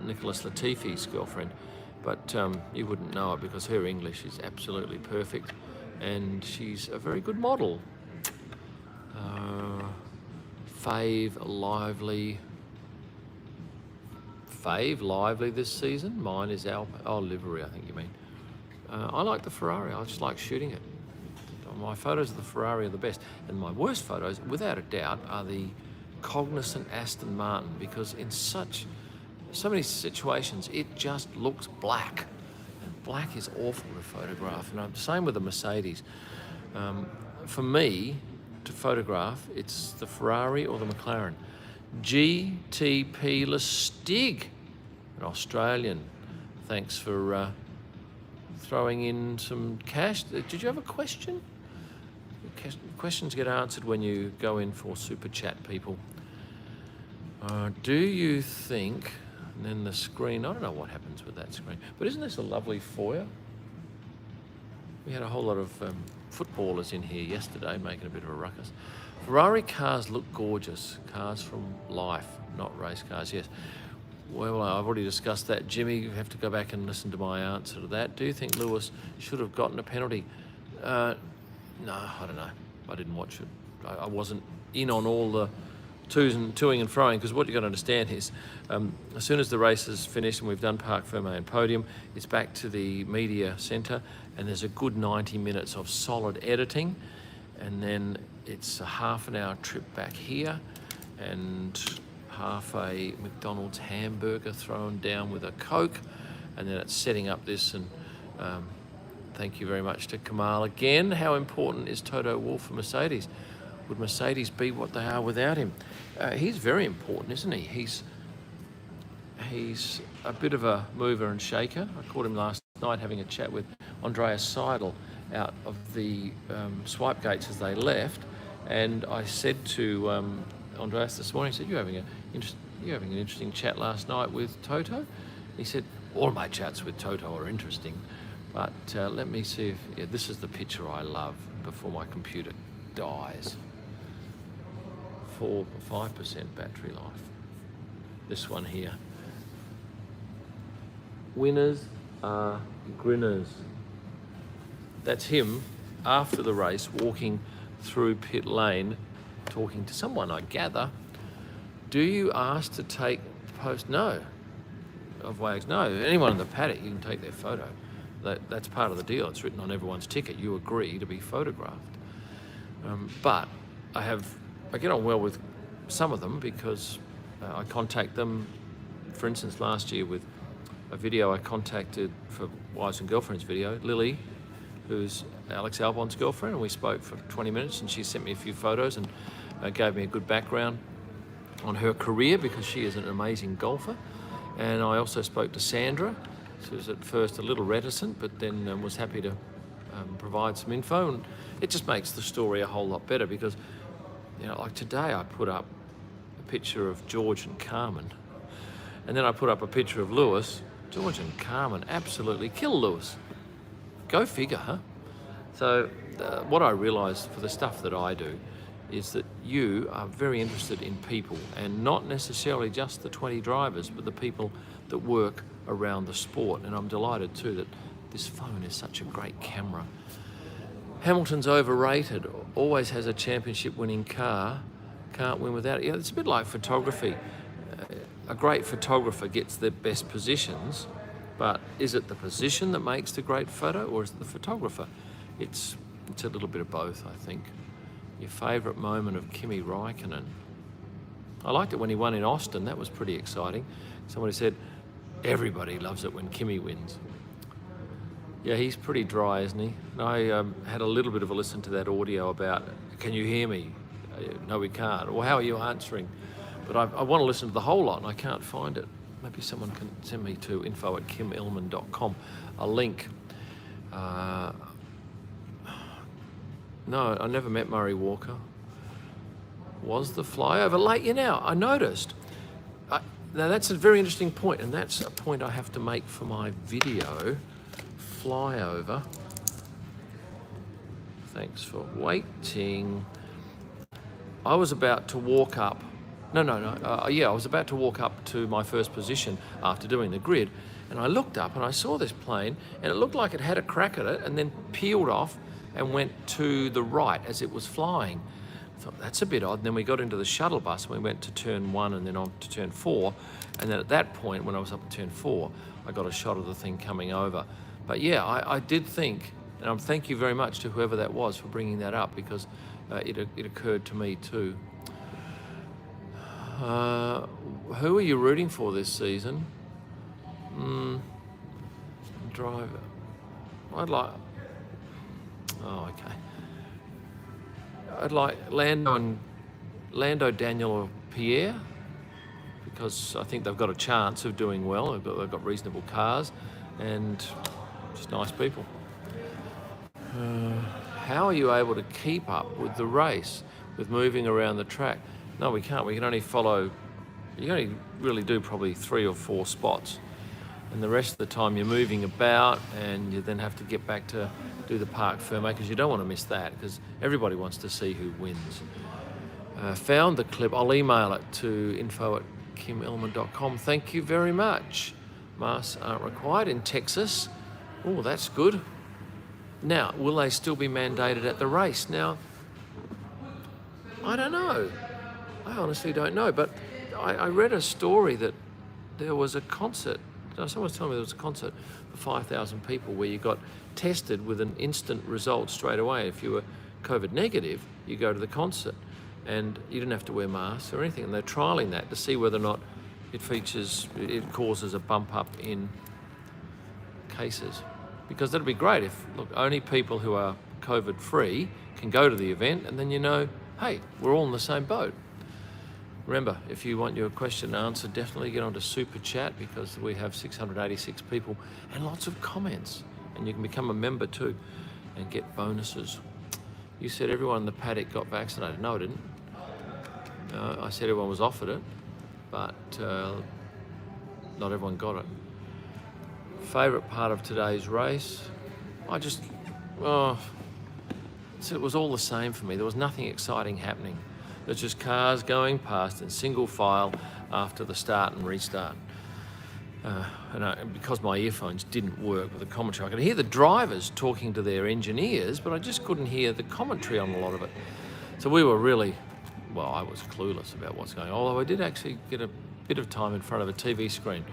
Nicholas Latifi's girlfriend. But you wouldn't know it because her English is absolutely perfect. And she's a very good model. Fave Lively this season. Mine is livery, I think you mean. I like the Ferrari. I just like shooting it. My photos of the Ferrari are the best. And my worst photos, without a doubt, are the Cognizant Aston Martin, because in so many situations, it just looks black. And black is awful to photograph. And I'm the same with the Mercedes. For me, to photograph, it's the Ferrari or the McLaren. GTP Lustig, an Australian. Thanks for throwing in some cash. Did you have a question? Questions get answered when you go in for super chat, people. Do you think, and then the screen, I don't know what happens with that screen, but isn't this a lovely foyer? We had a whole lot of footballers in here yesterday making a bit of a ruckus. Ferrari cars look gorgeous. Cars from life, not race cars, yes. Well, I've already discussed that. Jimmy, you have to go back and listen to my answer to that. Do you think Lewis should have gotten a penalty? No, I don't know. I didn't watch it. I wasn't in on all the toing and froing, because what you've got to understand is as soon as the race is finished and we've done Parc Fermé and podium, it's back to the media centre, and there's a good 90 minutes of solid editing, and then it's a half an hour trip back here and half a McDonald's hamburger thrown down with a Coke, and then it's setting up this. And thank you very much to Kamal again. How important is Toto Wolff for Mercedes? Would Mercedes be what they are without him? He's very important, isn't he? He's a bit of a mover and shaker. I caught him last night having a chat with Andreas Seidel out of the swipe gates as they left, and I said to Andreas this morning, I said, you're having an interesting chat last night with Toto? He said, all my chats with Toto are interesting, but let me see if, this is the picture I love before my computer dies. 4 or 5% battery life. This one here. Winners are grinners. That's him after the race walking through pit lane talking to someone, I gather. Do you ask to take the post? No. Of Wags, no. Anyone in the paddock, you can take their photo. That's part of the deal. It's written on everyone's ticket. You agree to be photographed. But I get on well with some of them because I contact them. For instance, last year with a video I contacted for Wives and Girlfriends video, Lily, who's Alex Albon's girlfriend, and we spoke for 20 minutes, and she sent me a few photos and gave me a good background on her career because she is an amazing golfer. And I also spoke to Sandra. She was at first a little reticent, but then was happy to provide some info, and it just makes the story a whole lot better because, like today I put up a picture of George and Carmen, and then I put up a picture of Lewis. George and Carmen absolutely kill Lewis. Go figure, huh? So what I realised for the stuff that I do is that you are very interested in people, and not necessarily just the 20 drivers, but the people that work around the sport. And I'm delighted too that this phone is such a great camera. Hamilton's overrated, always has a championship winning car, can't win without it. It's a bit like photography. A great photographer gets the best positions, but is it the position that makes the great photo, or is it the photographer? It's a little bit of both, I think. Your favourite moment of Kimi Räikkönen? I liked it when he won in Austin. That was pretty exciting. Somebody said, everybody loves it when Kimi wins. Yeah, he's pretty dry, isn't he? And I had a little bit of a listen to that audio about, can you hear me? No, we can't. Or how are you answering? But I want to listen to the whole lot and I can't find it. Maybe someone can send me to info@kimillman.com a link. No, I never met Murray Walker. Was the flyover late? I noticed. Now that's a very interesting point, and that's a point I have to make for my video. Flyover. Thanks for waiting. I was about to walk up Yeah, I was about to walk up to my first position after doing the grid, and I looked up and I saw this plane, and it looked like it had a crack at it and then peeled off and went to the right as it was flying. I thought, that's a bit odd. And then we got into the shuttle bus and we went to turn 1 and then on to turn 4. And then at that point, when I was up at turn 4, I got a shot of the thing coming over. But yeah, I did think, and thank you very much to whoever that was for bringing that up, because it occurred to me too. Who are you rooting for this season? Driver. I'd like Lando, Daniel, or Pierre, because I think they've got a chance of doing well. They've got reasonable cars and just nice people. How are you able to keep up with the race, with moving around the track? No, we can't. We can only follow, you can only really do probably 3 or 4 spots. And the rest of the time you're moving about, and you then have to get back to do the parc fermé, because you don't want to miss that, because everybody wants to see who wins. Found the clip. I'll email it to info@kimellman.com. Thank you very much. Masks aren't required in Texas. Oh, that's good. Now, will they still be mandated at the race? Now, I don't know. I honestly don't know, but I read a story that there was a concert. Someone was telling me there was a concert for 5,000 people where you got tested with an instant result straight away. If you were COVID negative, you go to the concert and you didn't have to wear masks or anything. And they're trialling that to see whether or not it causes a bump up in cases. Because that'd be great if, look, only people who are COVID free can go to the event, and then you know, hey, we're all in the same boat. Remember, if you want your question answered, definitely get onto Super Chat, because we have 686 people and lots of comments. And you can become a member too and get bonuses. You said everyone in the paddock got vaccinated. No, I didn't. I said everyone was offered it, but not everyone got it. Favourite part of today's race? It was all the same for me. There was nothing exciting happening. There's just cars going past in single file after the start and restart. And because my earphones didn't work with the commentary, I could hear the drivers talking to their engineers, but I just couldn't hear the commentary on a lot of it. So we were really, I was clueless about what's going on, although I did actually get a bit of time in front of a TV screen,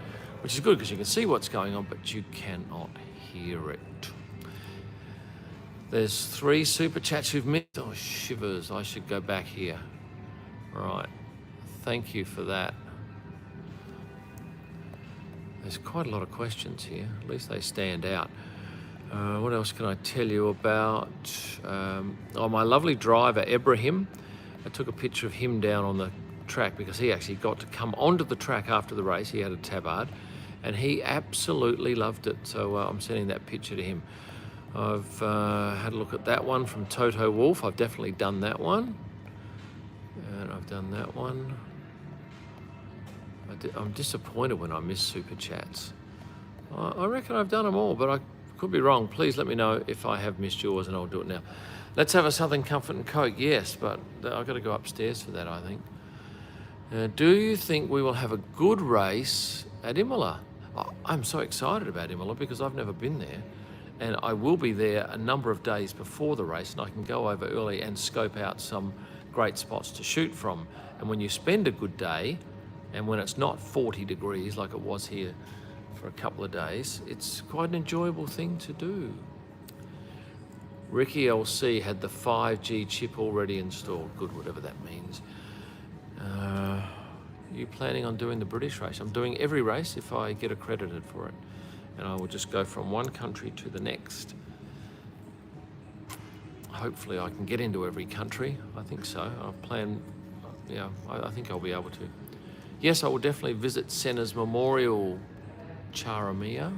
which is good because you can see what's going on, but you cannot hear it. There's 3 super chats you've missed. Oh, shivers, I should go back here. Right, thank you for that. There's quite a lot of questions here, at least they stand out. What else can I tell you about? My lovely driver, Ibrahim. I took a picture of him down on the track because he actually got to come onto the track after the race. He had a tabard and he absolutely loved it. So I'm sending that picture to him. I've had a look at that one from Toto Wolff. I've definitely done that one. And I've done that one. I'm disappointed when I miss super chats. I reckon I've done them all, but I could be wrong. Please let me know if I have missed yours and I'll do it now. Let's have a Southern Comfort and Coke. Yes, but I've got to go upstairs for that, I think. Do you think we will have a good race at Imola? I'm so excited about Imola because I've never been there. And I will be there a number of days before the race, and I can go over early and scope out some great spots to shoot from. And when you spend a good day, and when it's not 40 degrees like it was here for a couple of days, it's quite an enjoyable thing to do. Ricky LC had the 5G chip already installed. Good, whatever that means. You planning on doing the British race? I'm doing every race if I get accredited for it. And I will just go from one country to the next. Hopefully I can get into every country. I think so. I think I'll be able to. Yes, I will definitely visit Senna's Memorial, Charamia.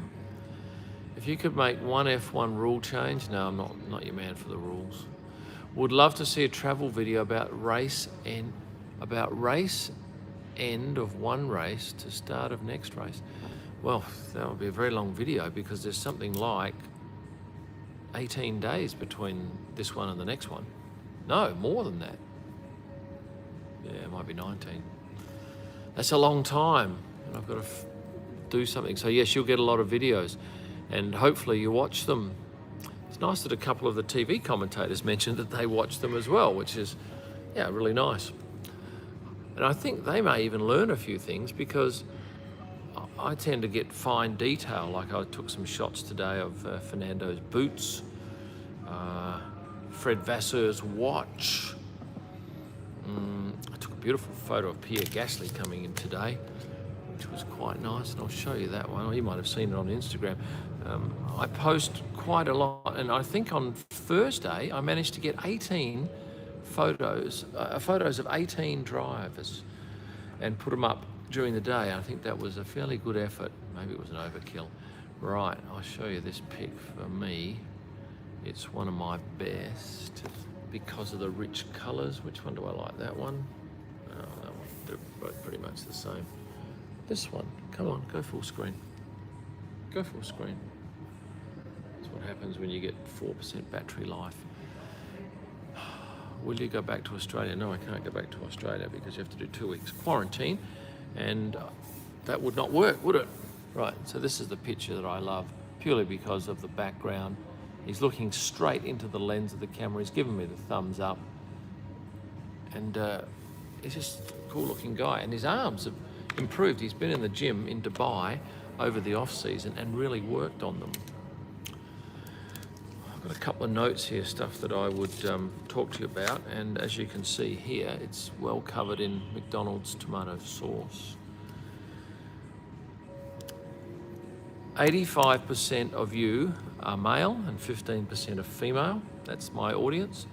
If you could make one F1 rule change, no, I'm not your man for the rules. Would love to see a travel video about race end of one race to start of next race. Well, that would be a very long video because there's something like 18 days between this one and the next one. No, more than that. Yeah, it might be 19. That's a long time, and I've got to do something. So yes, you'll get a lot of videos, and hopefully you watch them. It's nice that a couple of the TV commentators mentioned that they watch them as well, which is, yeah, really nice. And I think they may even learn a few things, because I tend to get fine detail. Like I took some shots today of Fernando's boots, Fred Vasseur's watch. I took a beautiful photo of Pierre Gasly coming in today, which was quite nice, and I'll show you that one. You might have seen it on Instagram. I post quite a lot, and I think on Thursday I managed to get 18 photos of 18 drivers and put them up during the day. I think that was a fairly good effort. Maybe it was an overkill. Right, I'll show you this pic. For me, it's one of my best because of the rich colours. Which one do I like? That one? Oh, that one. They're both pretty much the same. This one. Come on, go full screen. Go full screen. That's what happens when you get 4% battery life. Will you go back to Australia? No, I can't go back to Australia because you have to do 2 weeks quarantine, and that would not work, would it? Right, so this is the picture that I love, purely because of the background. He's looking straight into the lens of the camera. He's giving me the thumbs up, and he's just a cool looking guy, and his arms have improved. He's been in the gym in Dubai over the off season and really worked on them. I've got a couple of notes here, stuff that I would talk to you about, and as you can see here, it's well covered in McDonald's tomato sauce. 85% of you are male and 15% are female. That's my audience.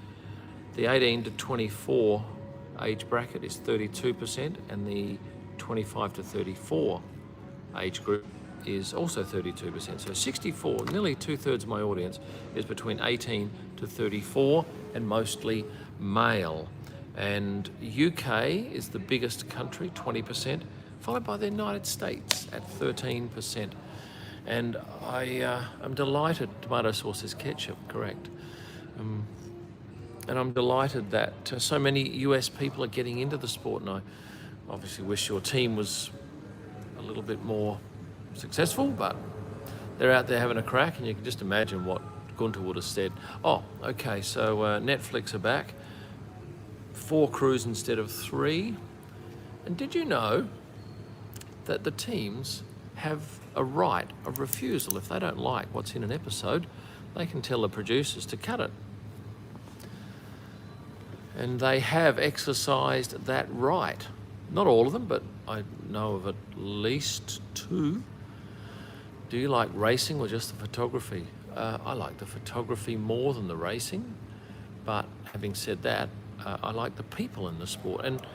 The 18 to 24 age bracket is 32%, and the 25 to 34 age group is also 32%. So 64, nearly 2/3 of my audience is between 18 to 34 and mostly male. And UK is the biggest country, 20%, followed by the United States at 13%. And I'm delighted, tomato sauce is ketchup, correct. And I'm delighted that so many US people are getting into the sport, and I obviously wish your team was a little bit more successful, but they're out there having a crack, and you can just imagine what Gunter would have said. Oh, okay, so Netflix are back, 4 crews instead of 3. And did you know that the teams have a right of refusal? If they don't like what's in an episode, they can tell the producers to cut it. And they have exercised that right. Not all of them, but I know of at least 2. Do you like racing or just the photography? I like the photography more than the racing, but having said that, I like the people in the sport. And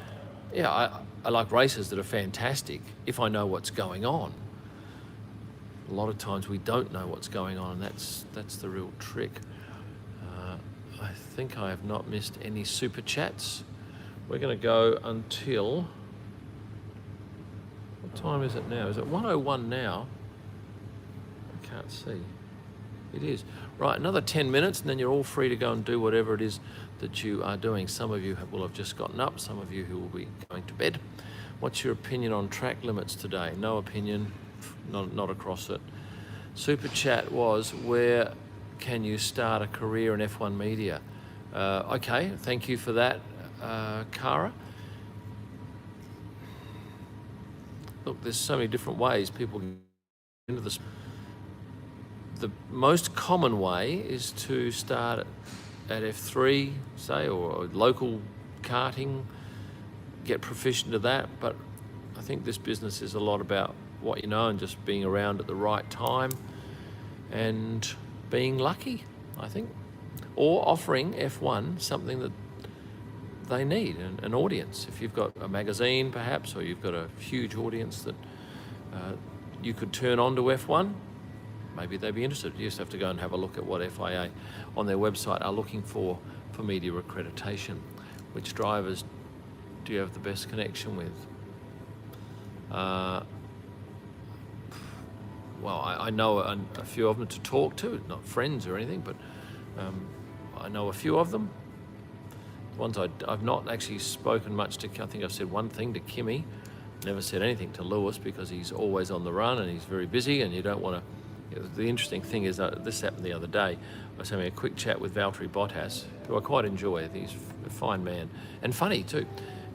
yeah, I like races that are fantastic if I know what's going on. A lot of times we don't know what's going on, and that's the real trick. I think I have not missed any super chats. We're going to go until, what time is it now? Is it 1:01 now? I can't see. It is. Right, another 10 minutes, and then you're all free to go and do whatever it is that you are doing. Some of you will have just gotten up, some of you who will be going to bed. What's your opinion on track limits today? No opinion, not across it. Super chat was, where can you start a career in F1 media? Okay, thank you for that, Cara. Look, there's so many different ways people get into this. The most common way is to start at F3, say, or local karting, get proficient at that. But I think this business is a lot about what you know and just being around at the right time and being lucky, I think, or offering F1 something that they need, an audience. If you've got a magazine perhaps, or you've got a huge audience that you could turn on to F1, maybe they'd be interested. You just have to go and have a look at what FIA on their website are looking for media accreditation. Which drivers do you have the best connection with? Well, I know a few of them to talk to, not friends or anything, but I know a few of them. The ones I've not actually spoken much to. I think I've said one thing to Kimmy, Never said anything to Lewis because he's always on the run and he's very busy, and you don't want to. The interesting thing is that this happened the other day. I was having a quick chat with Valtteri Bottas, who I quite enjoy. I think he's a fine man and funny too.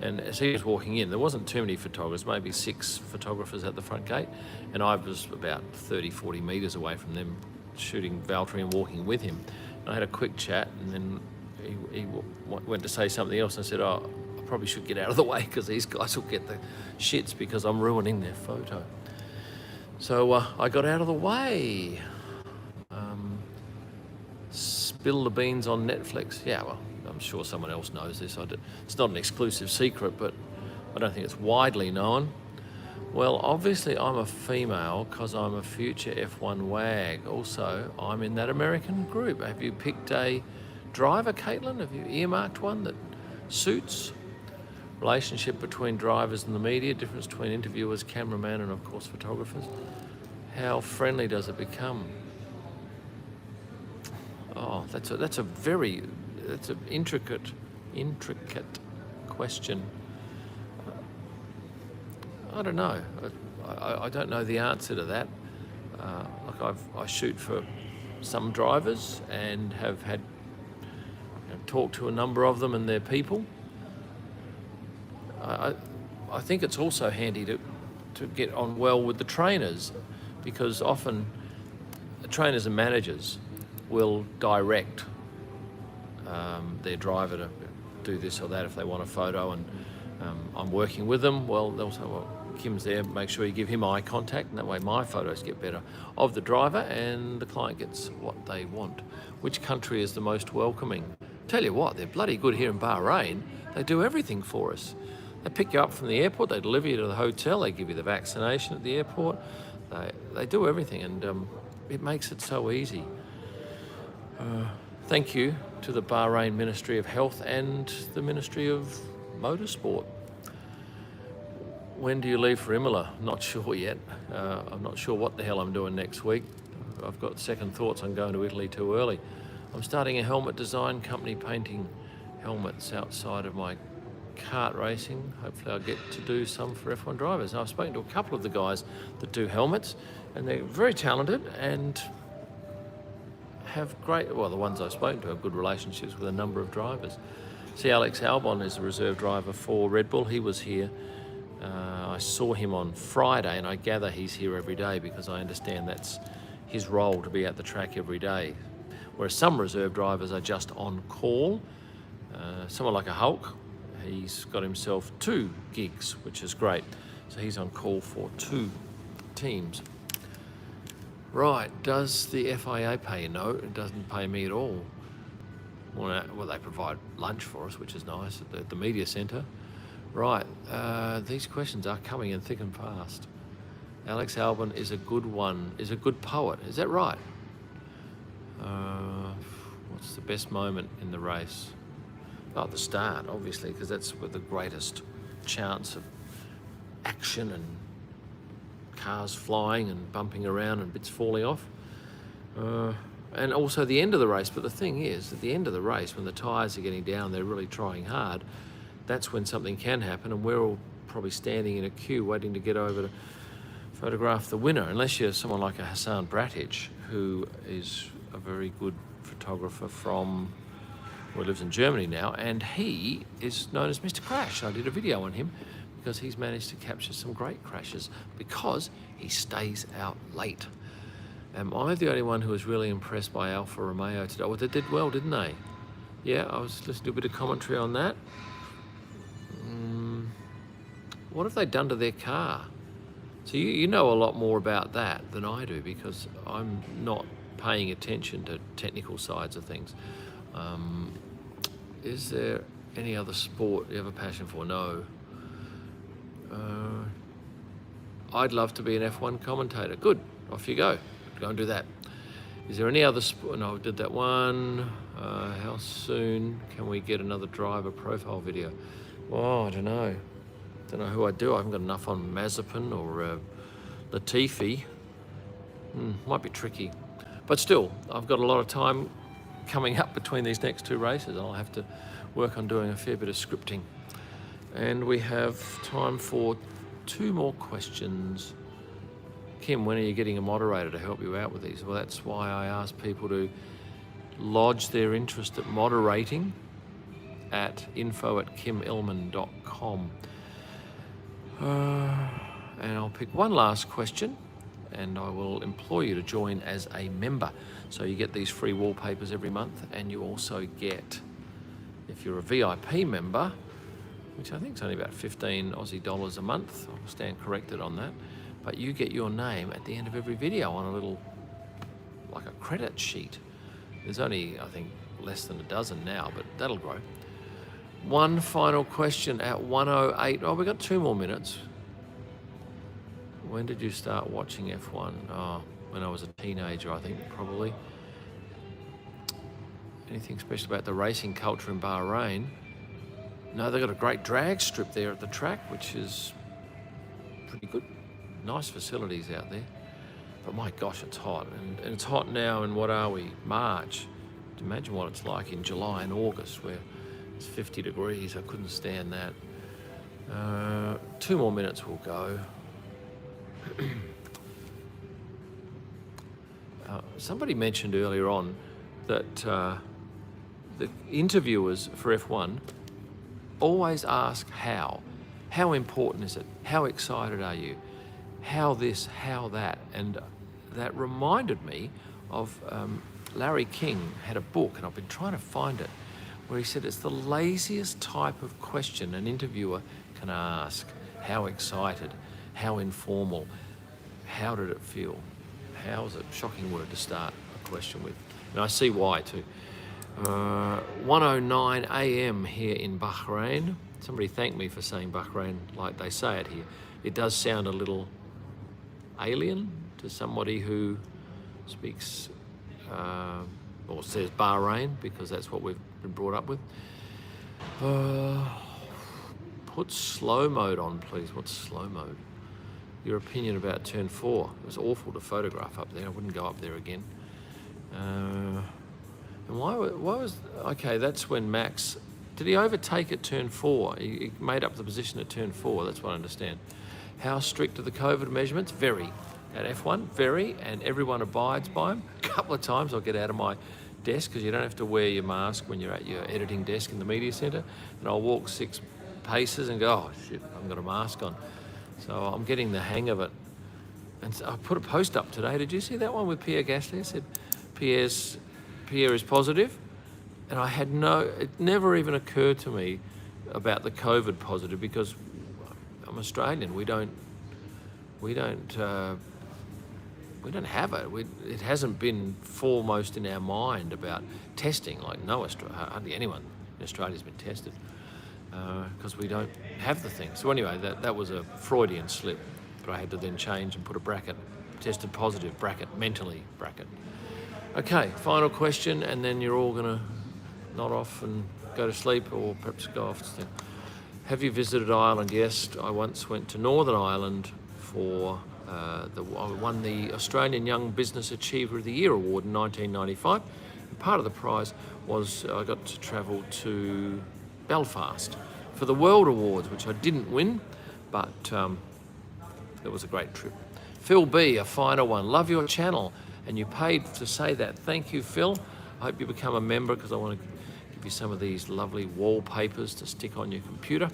And as he was walking in, there wasn't too many photographers, maybe 6 photographers at the front gate, and I was about 30, 40 metres away from them, shooting Valtteri and walking with him. And I had a quick chat, and then he went to say something else, and I said, oh, I probably should get out of the way because these guys will get the shits because I'm ruining their photo. So I got out of the way. Spill the beans on Netflix. Yeah, well, I'm sure someone else knows this. It's not an exclusive secret, but I don't think it's widely known. Well, obviously I'm a female because I'm a future F1 wag. Also, I'm in that American group. Have you picked a driver, Caitlin? Have you earmarked one that suits? Relationship between drivers and the media, difference between interviewers, cameraman, and of course photographers. How friendly does it become? Oh, that's an intricate question. I don't know. I don't know the answer to that. I shoot for some drivers and have had talked to a number of them and their people. I think it's also handy to get on well with the trainers, because often the trainers and managers will direct their driver to do this or that if they want a photo, and I'm working with them. Well, they'll say, well, Kim's there, make sure you give him eye contact, and that way my photos get better of the driver and the client gets what they want. Which country is the most welcoming? Tell you what, they're bloody good here in Bahrain. They do everything for us. They pick you up from the airport, they deliver you to the hotel, they give you the vaccination at the airport. They do everything, and it makes it so easy. Thank you to the Bahrain Ministry of Health and the Ministry of Motorsport. When do you leave for Imola? Not sure yet. I'm not sure what the hell I'm doing next week. I've got second thoughts on going to Italy too early. I'm starting a helmet design company, painting helmets outside of my kart racing. Hopefully I'll get to do some for F1 drivers. I've spoken to a couple of the guys that do helmets, and they're very talented and have great, well, the ones I've spoken to have good relationships with a number of drivers. See, Alex Albon is a reserve driver for Red Bull. He was here. I saw him on Friday, and I gather he's here every day because I understand that's his role, to be at the track every day. Whereas some reserve drivers are just on call. Someone like a Hulk, he's got himself 2 gigs, which is great. So he's on call for 2 teams. Right, does the FIA pay you? No, it doesn't pay me at all. Well, they provide lunch for us, which is nice, at the media centre. Right, these questions are coming in thick and fast. Alex Albon is a good one, is a good poet. Is that right? What's the best moment in the race? Oh, at the start, obviously, because that's with the greatest chance of action and cars flying and bumping around and bits falling off. And also the end of the race. But the thing is, at the end of the race, when the tyres are getting down, they're really trying hard, that's when something can happen, and we're all probably standing in a queue waiting to get over to photograph the winner, unless you're someone like a Hassan Bratic, who is a very good photographer from, well, he lives in Germany now, and he is known as Mr. Crash. I did a video on him because he's managed to capture some great crashes because he stays out late. Am I the only one who was really impressed by Alfa Romeo today? Well, they did well, didn't they? Yeah, I was listening to a bit of commentary on that. What have they done to their car? So you know a lot more about that than I do, because I'm not paying attention to technical sides of things. Is there any other sport you have a passion for? No. I'd love to be an F1 commentator. Good, off you go. Go and do that. Is there any other sport? No, I did that one. How soon can we get another driver profile video? Oh, I don't know. Don't know who I do. I haven't got enough on Mazepin or Latifi. Might be tricky. But still, I've got a lot of time coming up between these next 2 races. I'll have to work on doing a fair bit of scripting. And we have time for 2 more questions. Kim, when are you getting a moderator to help you out with these? Well, that's why I ask people to lodge their interest at moderating at info@kimellman.com. And I'll pick one last question, and I will implore you to join as a member. So you get these free wallpapers every month, and you also get, if you're a VIP member, which I think is only about 15 Aussie dollars a month, I'll stand corrected on that, but you get your name at the end of every video on a little, like a credit sheet. There's only, I think, less than a dozen now, but that'll grow. One final question at 1:08. Oh, we've got 2 more minutes. When did you start watching F1? Oh, when I was a teenager, I think, probably. Anything special about the racing culture in Bahrain? No, they've got a great drag strip there at the track, which is pretty good. Nice facilities out there. But my gosh, it's hot. And it's hot now in, what are we, March. Imagine what it's like in July and August, where it's 50 degrees. I couldn't stand that. 2 more minutes will go. Somebody mentioned earlier on that the interviewers for F1 always ask how. How important is it? How excited are you? How this, how that? And that reminded me of Larry King had a book, and I've been trying to find it, where he said it's the laziest type of question an interviewer can ask. How excited? How informal? How did it feel? How's a shocking word to start a question with. And I see why too. 1:09 a.m. here in Bahrain. Somebody thanked me for saying Bahrain like they say it here. It does sound a little alien to somebody who speaks or says Bahrain, because that's what we've been brought up with. Put slow mode on, please. What's slow mode? Your opinion about turn 4. It was awful to photograph up there. I wouldn't go up there again. And why was... Okay, that's when Max... Did he overtake at turn 4? He made up the position at turn 4, that's what I understand. How strict are the COVID measurements? Very. At F1, very, and everyone abides by them. A couple of times I'll get out of my desk, because you don't have to wear your mask when you're at your editing desk in the media centre, and I'll walk 6 paces and go, oh shit, I've got a mask on. So I'm getting the hang of it. And so I put a post up today. Did you see that one with Pierre Gasly? It said, Pierre is positive. And I had it never even occurred to me about the COVID positive, because I'm Australian. We don't have it. It hasn't been foremost in our mind about testing. Like hardly anyone in Australia has been tested, because we don't have the thing. So anyway, that was a Freudian slip, but I had to then change and put a bracket, tested positive, bracket, mentally, bracket. Okay, final question, and then you're all gonna nod off and go to sleep, or perhaps go off to sleep. Have you visited Ireland? Yes, I once went to Northern Ireland for I won the Australian Young Business Achiever of the Year award in 1995. And part of the prize was I got to travel to Belfast for the World Awards, which I didn't win, but it was a great trip. Phil B, a final one. Love your channel, and you paid to say that. Thank you, Phil. I hope you become a member, because I want to give you some of these lovely wallpapers to stick on your computer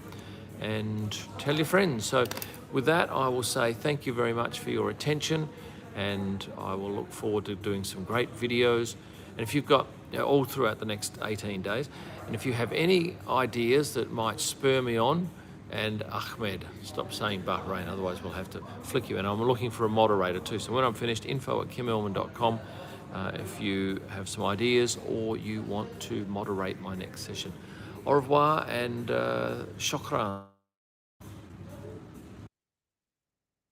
and tell your friends. So with that, I will say thank you very much for your attention, and I will look forward to doing some great videos. And if you've got, all throughout the next 18 days, and if you have any ideas that might spur me on, and Ahmed, stop saying Bahrain, otherwise we'll have to flick you. And I'm looking for a moderator too. So when I'm finished, info@kimellman.com. If you have some ideas or you want to moderate my next session. Au revoir and shukran.